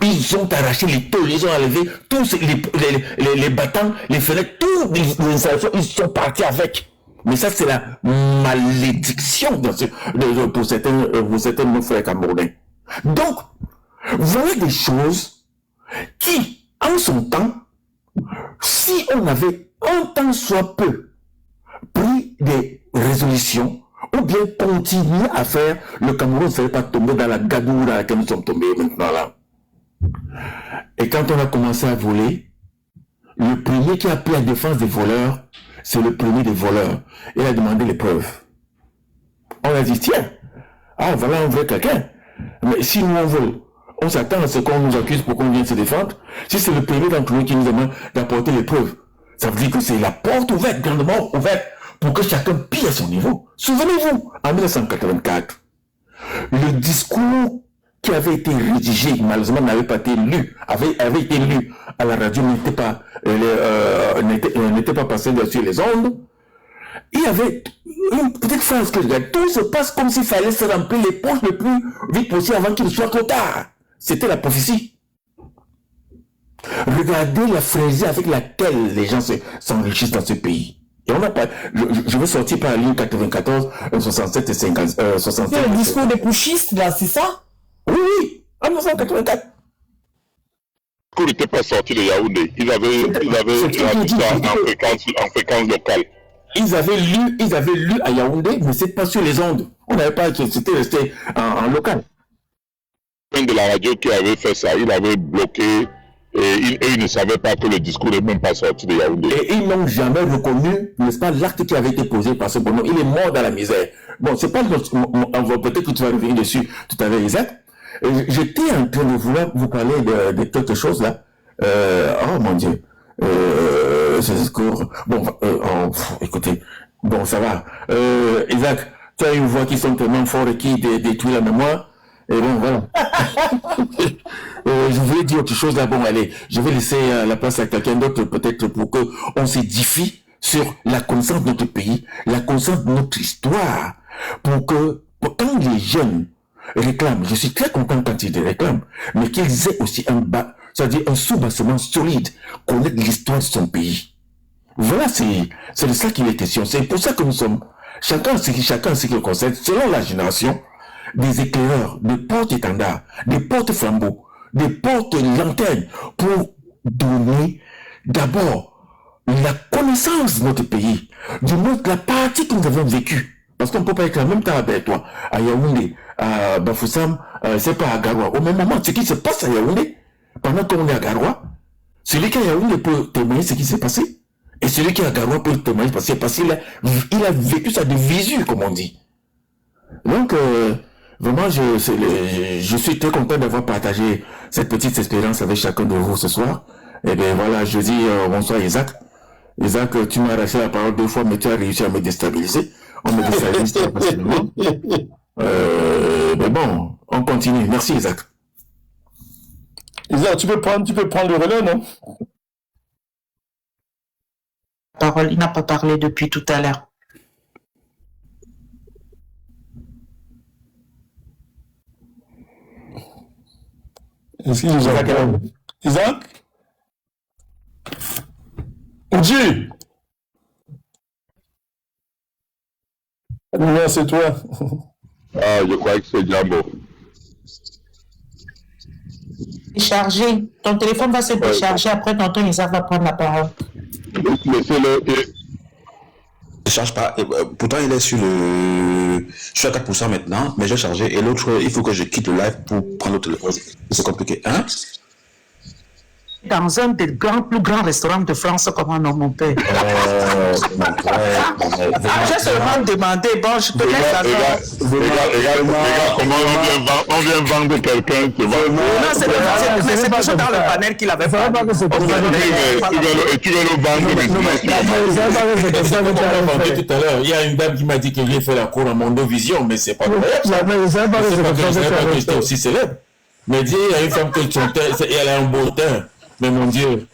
Ils ont arraché les tôles, ils ont enlevé tous les battants, les fenêtres, toutes les installations, ils sont partis avec. Mais ça, c'est la malédiction pour certains de nos frères camerounais. Donc, voilà des choses qui, en son temps, si on avait un tant soit peu pris des résolutions, ou bien continué à faire, le Cameroun ne serait pas tombé dans la gadoue dans laquelle nous sommes tombés maintenant là. Et quand on a commencé à voler, le premier qui a pris la défense des voleurs, c'est le premier des voleurs. Il a demandé les preuves. On a dit, tiens, voilà, on veut quelqu'un. Mais si nous on vole, on s'attend à ce qu'on nous accuse pour qu'on vienne se défendre. Si c'est le premier d'entre nous qui nous demande d'apporter les preuves, ça veut dire que c'est la porte ouverte, grandement ouverte, pour que chacun pille à son niveau. Souvenez-vous, en 1984, le discours qui avait été rédigé, malheureusement n'avait pas été lu, avait été lu à la radio, n'était pas passé sur les ondes. Il y avait une petite phrase que je regarde, tout se passe comme s'il fallait se remplir les poches le plus vite possible avant qu'il ne soit trop tard. C'était la prophétie. Regardez la frénésie avec laquelle les gens s'enrichissent dans ce pays. Et on n'a pas, je vais sortir par la ligne 94, 67 et 50, 67.
C'est le discours des putschistes, là, c'est ça?
Oui, en 1984.
Il n'était pas sorti de Yaoundé. Ils avaient ça en fréquence locale.
ils avaient lu à Yaoundé, mais c'est pas sur les ondes. On n'avait pas, c'était resté en local.
De la radio qui avait fait ça, il avait bloqué et ils ne savaient pas que le discours n'est même pas sorti de Yaoundé.
Et ils n'ont jamais reconnu, n'est-ce pas, l'acte qui avait été posé par ce bonhomme. Il est mort dans la misère. Bon, c'est pas peut-être que tu vas revenir dessus tout à l'heure, Isaac. J'étais en train de vouloir vous parler de quelque chose là. Oh mon Dieu. Ce discours. Bon, écoutez. Bon, ça va. Isaac, tu as une voix qui sonne tellement fort et qui détruit la mémoire. Et bon, voilà. Je voulais dire autre chose là. Bon, allez, je vais laisser la place à quelqu'un d'autre peut-être pour qu'on s'édifie sur la connaissance de notre pays, la connaissance de notre histoire, pour que quand les jeunes réclament, je suis très content quand ils réclament, mais qu'ils aient aussi c'est-à-dire un sous-bassement solide, connaître l'histoire de son pays. Voilà, c'est de ça qu'il est question. C'est pour ça que nous sommes, chacun en ce qui le concerne, selon la génération, des éclaireurs, des porte-étendards, des porte-flambeaux, des porte-lanternes pour donner d'abord la connaissance de notre pays, du moins de la partie que nous avons vécue. Parce qu'on ne peut pas être en même temps avec toi, à Yaoundé, à Bafoussam, c'est pas à Garoua. Au même moment, ce qui se passe à Yaoundé, pendant qu'on est à Garoua, celui qui est à Yaoundé peut témoigner ce qui s'est passé. Et celui qui est à Garoua peut témoigner parce qu'il a vécu ça de visu, comme on dit. Donc, vraiment, je suis très content d'avoir partagé cette petite expérience avec chacun de vous ce soir. Et bien voilà, je dis bonsoir Isaac. Isaac, tu m'as arraché la parole 2 fois, mais tu as réussi à me déstabiliser. On me déstabilise très facilement. Mais bon, on continue. Merci Isaac.
Isaac, tu peux prendre le relais, non?
Parole, il n'a pas parlé depuis tout à l'heure.
Est-ce qu'il nous a parlé? Isaac? Oudji? Non, c'est toi.
Ah, je crois que c'est Jambo.
Décharger. Ton téléphone va se décharger. Après, tonton Isaac va prendre la parole.
Laissez-le.
Ne charge pas. Pourtant, il est sur le. Je suis à 4% maintenant, mais j'ai chargé. Et l'autre, il faut que je quitte le live pour prendre le téléphone. C'est compliqué. Hein?
Dans un des plus grands restaurants de France, comment non, mon père? J'ai seulement demandé, bon, je te laisse alors.
Regarde comment on vient vendre quelqu'un.
Non, c'est toujours dans le panel qu'il avait fait.
Et tu veux le vendre maintenant.
Tout à l'heure, il y a une dame qui m'a dit que j'ai fait la cour à Mondovision, mais c'est pas vrai. C'est pas que j'étais aussi célèbre. Mais dit, il y a une femme qui elle a un beau teint. Mais mon Dieu.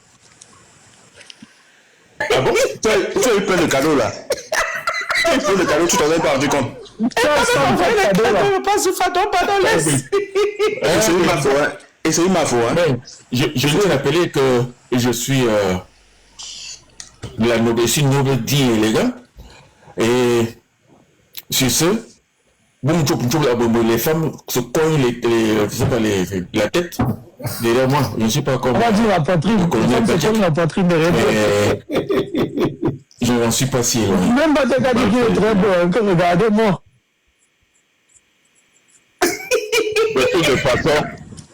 Ah bon? Tu as eu plein de cadeaux là. Tu as eu plein de cadeaux, tu t'en es pas rendu compte. Et c'est ma foi.
Je lui ai rappelé que je suis noble, digne et élégant. Et sur ce, les femmes se cognent la tête derrière moi. Je ne sais pas comment.
On va dire la poitrine. La poitrine derrière moi.
Je n'en suis pas si éloigné.
Même pas de dit qu'il est très beau. Regardez-moi.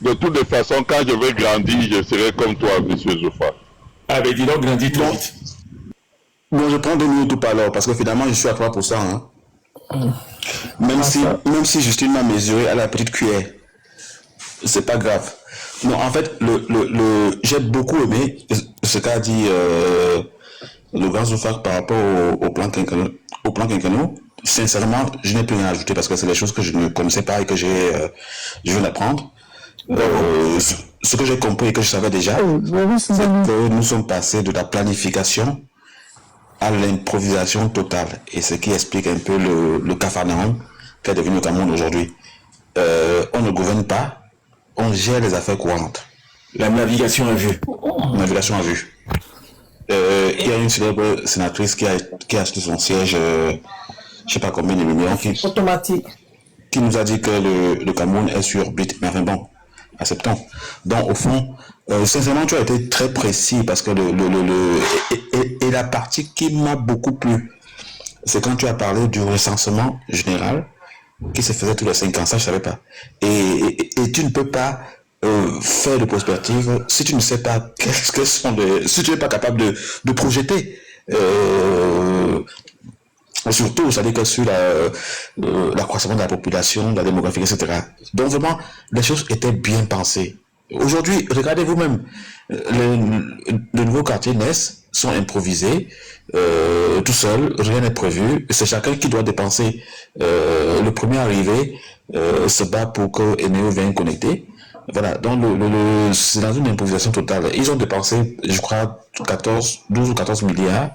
De toutes les façons, quand je vais grandir, je serai comme toi, M. Zoufa.
Ah, mais dis donc, grandis trop vite.
Bon, je prends 2 minutes ou pas alors, parce que finalement, je suis à 3%. Hein. Même si Justine m'a mesuré à la petite cuillère, c'est pas grave. Non, en fait, j'ai beaucoup aimé ce qu'a dit le grand Zoufar par rapport au plan quinquennal. Sincèrement, je n'ai plus rien à ajouter parce que c'est des choses que je ne connaissais pas et que je viens d'apprendre. Ce que j'ai compris et que je savais déjà, c'est que nous sommes passés de la planification à l'improvisation totale. Et ce qui explique un peu le Capharnaüm qui est devenu le Cameroun aujourd'hui. On ne gouverne pas, on gère les affaires courantes.
La navigation à vue.
Navigation à vue. Il y a une célèbre sénatrice qui a acheté son siège, je ne sais pas combien de millions, qui nous a dit que le Cameroun est sur orbite. Mais enfin bon, acceptons. Donc au fond, sincèrement, tu as été très précis parce que et la partie qui m'a beaucoup plu, c'est quand tu as parlé du recensement général qui se faisait tous les 5 ans, ça je ne savais pas. Et tu ne peux pas faire de prospective si tu ne sais pas si tu n'es pas capable de projeter. Surtout, c'est-à-dire que sur l'accroissement de la population, la démographie, etc. Donc vraiment, les choses étaient bien pensées. Aujourd'hui, regardez vous-même, les nouveaux quartiers naissent, sont improvisés, tout seul, rien n'est prévu. C'est chacun qui doit dépenser. Le premier arrivé se bat pour que Eneo vienne connecter. Voilà, donc c'est dans une improvisation totale. Ils ont dépensé, je crois, 12 ou 14 milliards.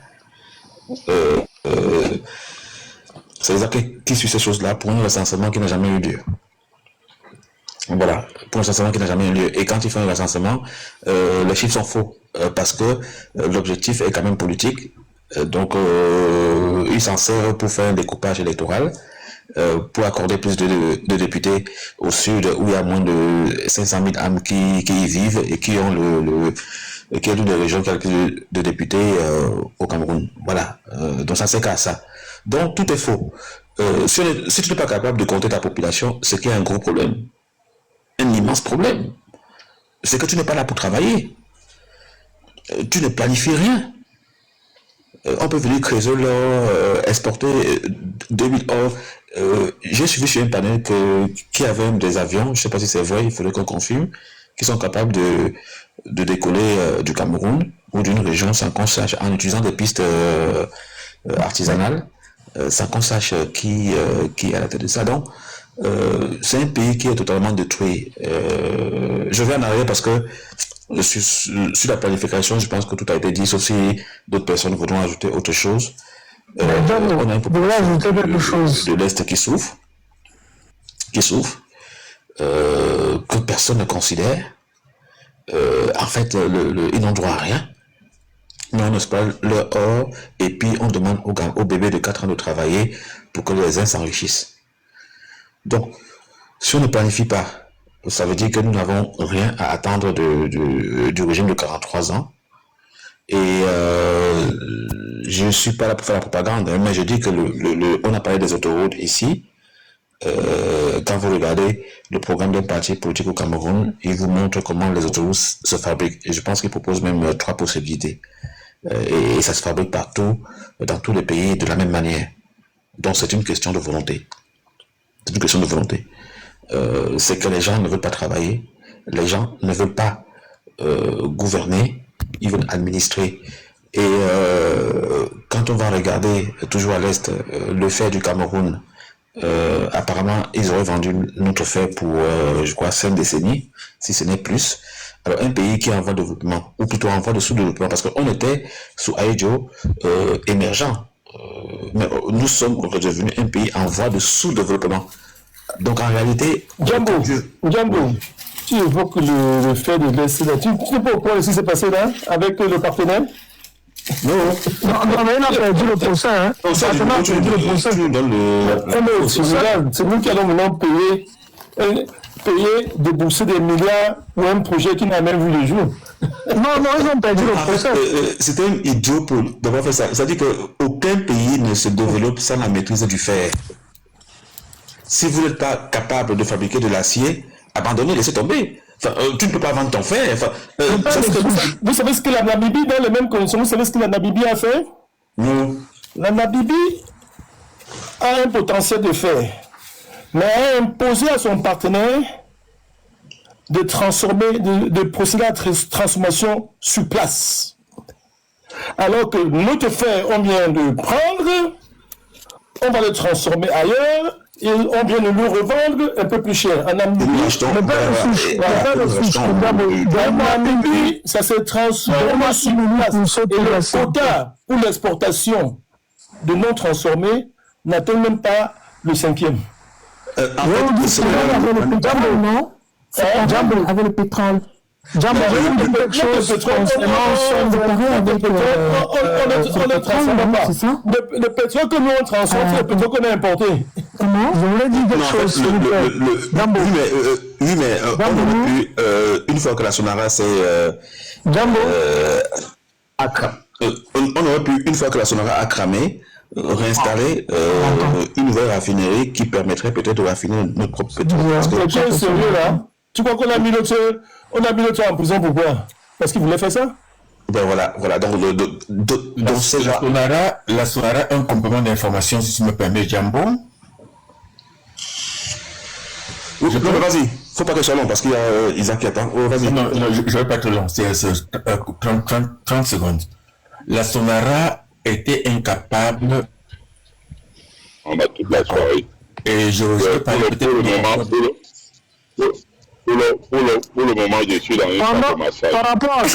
C'est ça qui suit ces choses-là pour un recensement qui n'a jamais eu lieu. Voilà, pour un recensement qui n'a jamais eu lieu. Et quand ils font un recensement, les chiffres sont faux, parce que l'objectif est quand même politique. Donc, ils s'en servent pour faire un découpage électoral, pour accorder plus de députés au sud, où il y a moins de 500 000 âmes qui y vivent et qui ont qui est l'une des régions qui a le plus de députés au Cameroun. Voilà, donc ça c'est qu'à ça. Donc tout est faux. Si tu n'es pas capable de compter ta population, c'est qu'il y a un gros problème. Un immense problème. C'est que tu n'es pas là pour travailler. Tu ne planifies rien. On peut venir creuser l'or, exporter 2000 or. J'ai suivi sur un panel qui avait des avions, je ne sais pas si c'est vrai, il faudrait qu'on confirme, qui sont capables de décoller du Cameroun ou d'une région sans qu'on sache, en utilisant des pistes artisanales, sans qu'on sache qui est à la tête de ça. Donc, c'est un pays qui est totalement détruit. Je vais en arrière parce que sur la planification, je pense que tout a été dit, sauf si d'autres personnes voudront ajouter autre chose. On a une population de l'Est qui souffre, que personne ne considère. En fait, ils n'ont droit à rien. Mais on n'ose pas leur or, et puis on demande aux bébés de 4 ans de travailler pour que les uns s'enrichissent. Donc, si on ne planifie pas, ça veut dire que nous n'avons rien à attendre du régime de 43 ans. Et je ne suis pas là pour faire la propagande, hein, mais je dis que on a parlé des autoroutes ici. Quand vous regardez le programme d'un parti politique au Cameroun, il vous montre comment les autoroutes se fabriquent. Et je pense qu'il propose même 3 possibilités. Et ça se fabrique partout, dans tous les pays, de la même manière. Donc c'est une question de volonté. C'est une question de volonté. C'est que les gens ne veulent pas travailler, les gens ne veulent pas gouverner, ils veulent administrer. Et quand on va regarder, toujours à l'Est, le fer du Cameroun, apparemment, ils auraient vendu notre fer pour, je crois, 5 décennies, si ce n'est plus. Alors, un pays qui est en voie de développement, ou plutôt en voie de sous-développement, parce qu'on était sous Aïdjo émergent, mais nous sommes redevenus un pays en voie de sous-développement. Donc, en réalité...
Djambo, tu évoques le fait de l'Est. Tu ne sais pas pourquoi ce qui s'est passé là, avec le partenaire?
Non, mais il a perdu le procès. Hein.
Non, ça, c'est nous qui allons maintenant payer, débourser des milliards pour un projet qui n'a même vu le jour.
Non, ils ont perdu le procès.
C'était un idiot pour d'avoir fait ça. Ça dit qu'aucun pays ne se développe sans la maîtrise du fer. Si vous n'êtes pas capable de fabriquer de l'acier, abandonnez, laissez tomber. Enfin, tu ne peux pas vendre ton fer.
Vous savez ce que la Namibie, dans les mêmes conditions, vous savez ce que la Namibie a fait?
Non.
La Namibie a un potentiel de fer, mais a imposé à son partenaire de transformer, de procéder à la transformation sur place. Alors que notre fer, on vient de prendre, on va le transformer ailleurs, et on vient de le revendre un peu plus cher. En Namibie, ça se transforme sur place. Et le quota pour l'exportation de non transformés n'atteint même pas le 5e.
Avec le pétrole.
Le pétrole que nous on transforme, c'est le pétrole qu'on a importé.
Comment?
Je voulais dire quelque chose.
Oui, mais on aurait pu, une fois que la Sonara s'est on aurait pu, une fois que la Sonara a cramé, réinstaller une nouvelle raffinerie qui permettrait peut-être de raffiner notre propre pétrole.
Tu es sérieux là? Tu crois qu'on a mis l'autre en prison pourquoi? Parce qu'il voulait faire ça?
Ben voilà. Donc c'est là.
La Sonara, un complément d'information, si tu me permets, Jambo.
Oui, non, mais vas-y. Faut pas que ce soit long parce qu'il y a Isaac qui attend. Oh, vas-y.
Non, je vais pas te long. C'est 30 secondes. La Sonara était incapable.
On a toute la soirée.
Et je vais parler peut-être
pour le moment, je suis dans une phase de massage.
Par rapport à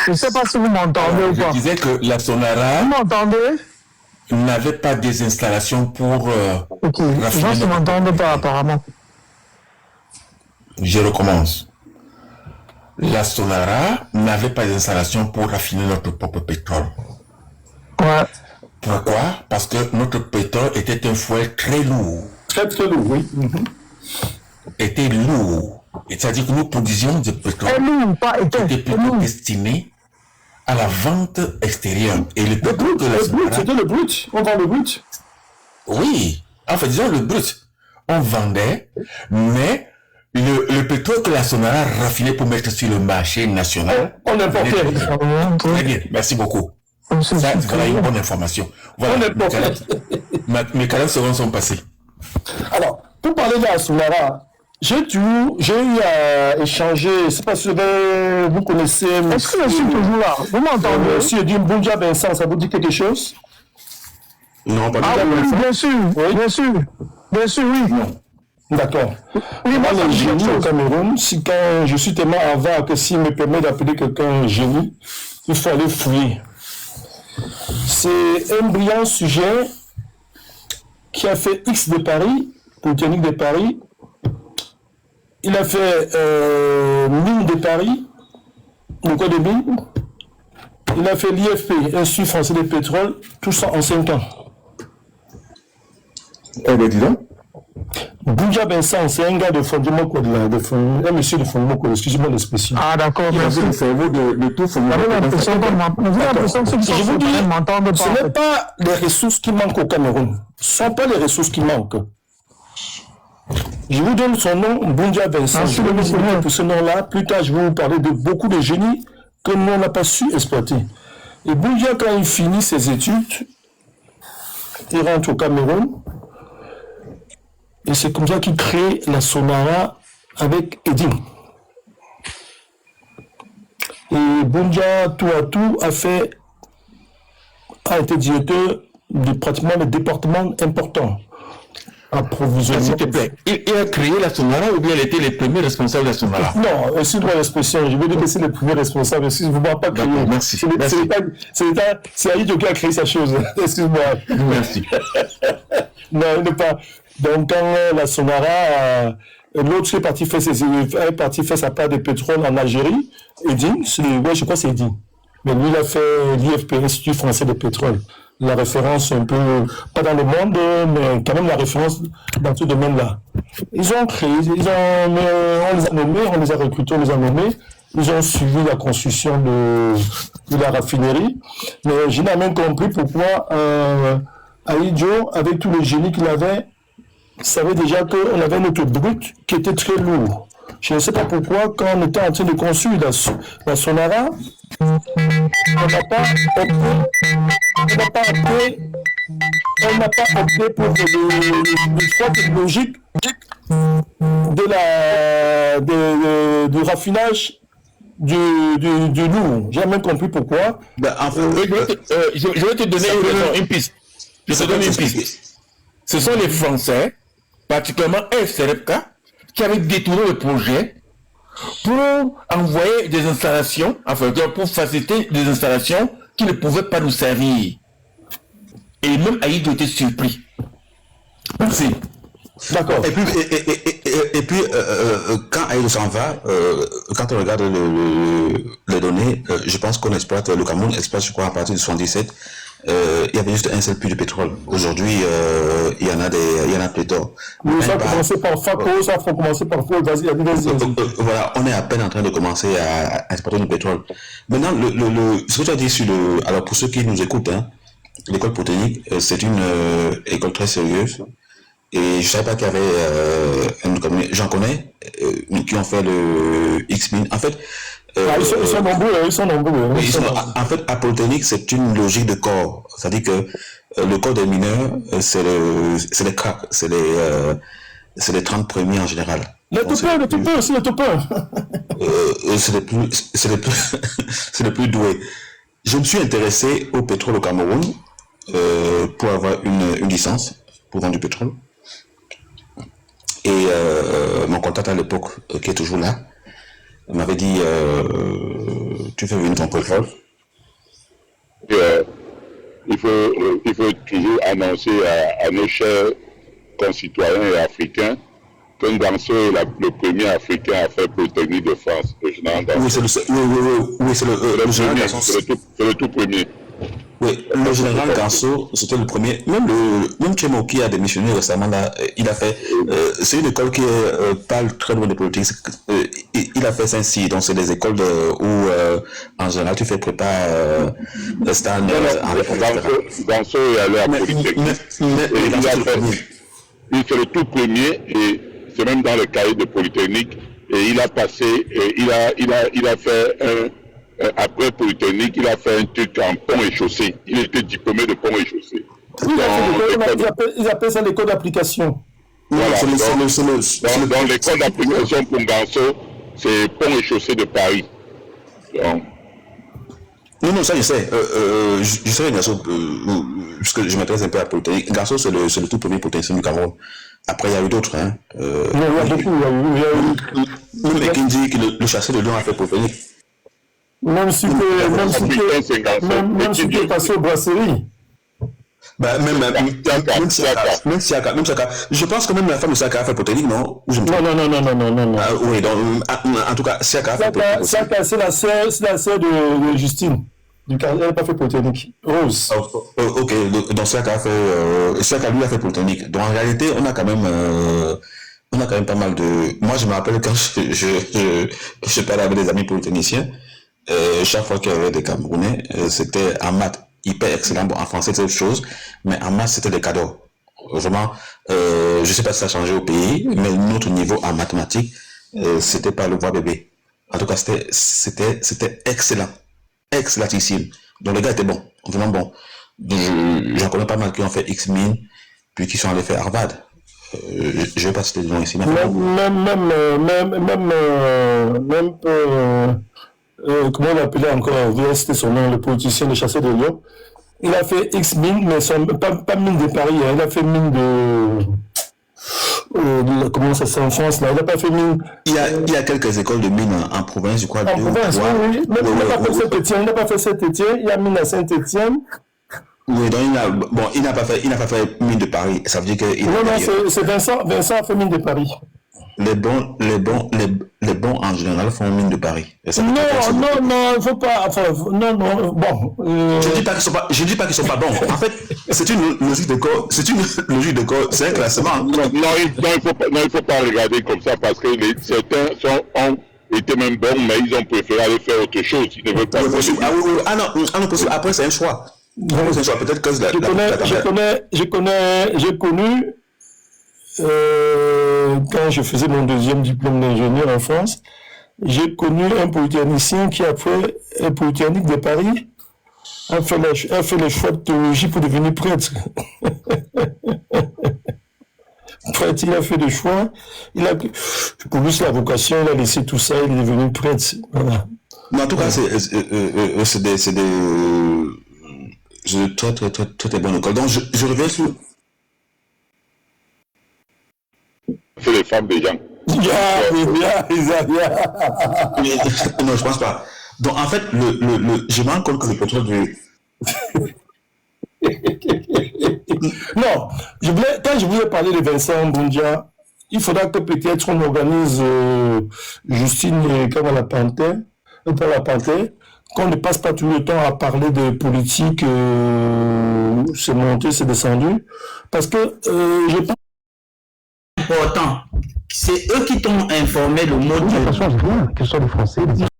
je ne sais pas si vous m'entendez ou pas.
Je disais que la Sonara.
Vous m'entendez?
N'avait pas des installations pour
ok, les gens ne m'entendent pas apparemment.
Je recommence. La Sonara n'avait pas d'installation pour raffiner notre propre pétrole.
Ouais.
Pourquoi? Parce que notre pétrole était un fouet très lourd.
Très lourd, oui.
Était lourd. C'est-à-dire que nous produisions du pétrole qui était plutôt destiné à la vente extérieure. Et le pétrole de la Sonara...
C'était le brut. On vend le brut.
Oui. Enfin, disons le brut. On vendait, mais le pétrole que la Sonara raffinait pour mettre sur le marché national...
On importait.
Très bien. Merci beaucoup. Ça, voilà une bonne information. Voilà, mes 40 secondes sont passées.
Alors, pour parler de la Sonara, j'ai eu à échanger, je ne sais pas si vous connaissez...
Est-ce que je suis toujours là? Vous m'entendez?
Monsieur Bunja Vincent, ça vous dit quelque chose?
Non, pas du tout.
Ah oui, bien sûr,
oui.
Bien sûr, oui.
Non. D'accord. Oui, moi, les génies au Cameroun, quand je suis tellement avare que s'il me permet d'appeler quelqu'un génie, il faut aller fouiller. C'est un brillant sujet qui a fait X de Paris, Polytechnique de Paris. Il a fait Mine de Paris, le code de mine. Il a fait l'IFP, Institut français de pétrole, tout ça en 5 ans.
Eh bien, dis donc.
Bunja Vincent, c'est un gars de fondement code là, un monsieur de fondement code, excusez-moi l'expression.
Ah d'accord, merci.
Le cerveau de tout fondement.
Vous avez l'impression que
je vous dis, ce n'est pas les ressources qui manquent au Cameroun. Ce ne sont pas les ressources qui manquent. Je vous donne son nom, Bunja Vincent. Je vais vous donner pour ce nom-là. Plus tard, je vais vous parler de beaucoup de génies que nous, on n'a pas su exploiter. Et Bunja, quand il finit ses études, il rentre au Cameroun. Et c'est comme ça qu'il crée la Sonara avec Edin. Et Bunja, tout à tout, a été directeur de pratiquement le département important. Approvisionnement.
S'il te plaît, il a créé la Sonara ou bien il était le premier responsable de la Sonara?
Non, excuse-moi l'expression, je veux dire que c'est le premier responsable, excuse-moi pas créé.
Merci.
C'est Aïdjo qui a créé sa chose, excuse-moi.
Merci.
Non, il n'est pas. Donc, quand la Sonara, l'autre est parti faire sa part de pétrole en Algérie, Edin, ouais, je crois que c'est Edin. Mais lui, il a fait l'IFP, Institut français de pétrole. La référence un peu, pas dans le monde, mais quand même la référence dans ce domaine-là. Ils ont créé, on les a nommés, on les a recrutés, on les a nommés. Ils ont suivi la construction de la raffinerie. Mais je n'ai même compris pourquoi Aïdjo, avec tous les génies qu'il avait, savait déjà qu'on avait notre brut qui était très lourd. Je ne sais pas pourquoi, quand on était en train de construire la Sonara, on n'a pas opté pour le choix technologique du raffinage du lourd. J'ai même compris pourquoi.
Je vais te donner une piste. Je te donne une piste. Ce sont les Français, particulièrement FCRFK, qui avaient détourné le projet pour envoyer des installations, enfin pour faciliter des installations qui ne pouvaient pas nous servir. Et même Aïdjo était surpris. Merci.
D'accord.
Et puis quand Aïe s'en va, quand on regarde les données, je pense qu'on exploite, le Cameroun exploite, je crois, à partir de 77, il y avait juste un seul puits de pétrole. Aujourd'hui, il y en a pléthore.
Oui, ça a commencé par FACO, ça a commencé par FACO, vas-y.
Voilà, on est à peine en train de commencer à exporter du pétrole. Maintenant, ce que tu as dit sur alors pour ceux qui nous écoutent, hein, l'école polytechnique, c'est une école très sérieuse. Et je ne savais pas qu'il y avait j'en connais qui ont fait le X-Min. En fait,
ils sont nombreux.
En fait, à Polytechnique, c'est une logique de corps. C'est-à-dire que le corps des mineurs, c'est les cracks, c'est les 30 premiers en général.
Les toupeurs aussi, les toupeurs.
C'est les plus doués. Je me suis intéressé au pétrole au Cameroun pour avoir une licence pour vendre du pétrole. Et mon contact à l'époque, qui est toujours là, m'avait dit tu fais venir ton pétrole.
Il faut toujours annoncer à nos chers concitoyens et africains que Nganso est le premier Africain à faire Polytechnique de France, le général Nganso.
Oui, c'est
le tout premier.
Oui, le général Nganso, c'était le premier. Même Tchemo qui a démissionné récemment, là, il a fait. C'est une école qui parle très loin de politique. Il a fait Saint-Cyr, donc c'est des écoles où, en général, tu fais prépa stand en réponse.
Nganso est allé à Polytechnique. C'est le tout premier, et c'est même dans le cahier de Polytechnique. Et il a passé, il a fait après Polytechnique, il a fait un truc en pont et chaussée. Il était diplômé de pont et chaussée.
Oui, ils appellent ça l'école d'application.
Voilà, dans l'école d'application pour Nganso, c'est pont et chaussée de Paris. Donc,
non, ça je sais. Je sais Nganso, puisque je m'intéresse un peu à Polytechnique. Nganso, c'est le tout premier polytechnicien du Cameroun. Après, il y a eu d'autres. Hein.
Il y a beaucoup.
Même Ekinji, le chasseur de Lyon, a fait Polytechnique.
Même si tu es passé aux brasseries.
Même Siaka. Je pense que même la femme de Siaka a fait Polytechnique, non?
Non.
Oui, donc, en tout cas, Siaka a fait Polytechnique.
Siaka, c'est la sœur de Justine. Elle n'a pas fait Polytechnique. Rose.
Ok, donc Siaka lui a fait Polytechnique. Donc en réalité, on a quand même pas mal de. Moi, je me rappelle quand je parlais avec des amis polytechniciens. Chaque fois qu'il y avait des Camerounais, c'était en maths hyper excellent. Bon, en français c'est autre chose, mais en maths c'était des cadeaux. Vraiment, je sais pas si ça a changé au pays, mais notre niveau en mathématiques, c'était pas le voie bébé. En tout cas, c'était excellent, excellentissime. Donc les gars étaient bons, vraiment bons. J'en connais pas mal qui ont fait X-Min, puis qui sont allés faire Harvard. Je vais pas citer le nom ici.
Comment on l'appelait encore, c'était son nom, le politicien, le chasseur de Lyon. Il a fait X-Mine, mais pas mine de Paris, hein. Il a fait mine de... comment ça c'est en France, là. Il n'a pas fait mine...
Il y a quelques écoles de mine en province, je crois.
En province, oui. Mais il n'a pas fait Saint-Étienne. Il n'a pas fait Saint-Étienne. Il y a mine à Saint-Étienne.
Oui, donc il n'a pas fait mine de Paris. Ça veut dire que...
Non, c'est Vincent a fait mine de Paris.
Les bons en général font mine de Paris.
Non, il faut pas. Enfin, non, bon.
Je dis pas qu'ils sont pas bons. En fait, c'est une logique de corps. C'est un classement.
Non, il faut pas regarder comme ça parce que certains ont été même bons, mais ils ont préféré aller faire autre chose. Ils ne veulent pas.
Après c'est un choix. Peut-être que
j'ai connu. Quand je faisais mon deuxième diplôme d'ingénieur en France, j'ai connu un polytechnicien qui a fait un polytechnique de Paris, a fait le choix de théologie pour devenir prêtre. Prêtre, il a fait le choix, pour lui c'est la vocation, il a laissé tout ça, il est devenu prêtre. Voilà.
Mais en tout cas, c'est très bonne école. Donc je reviens sur...
C'est les femmes des gens.
Non, je pense pas. Donc en fait, je me rends compte que le pétrole
Non, quand je voulais parler de Vincent Mbundia, il faudra que peut-être on organise Justine comme à la Panthère, qu'on ne passe pas tout le temps à parler de politique, c'est monté, c'est descendu, parce que je pense
important. C'est eux qui t'ont informé le mot de...
Que ce soit les Français,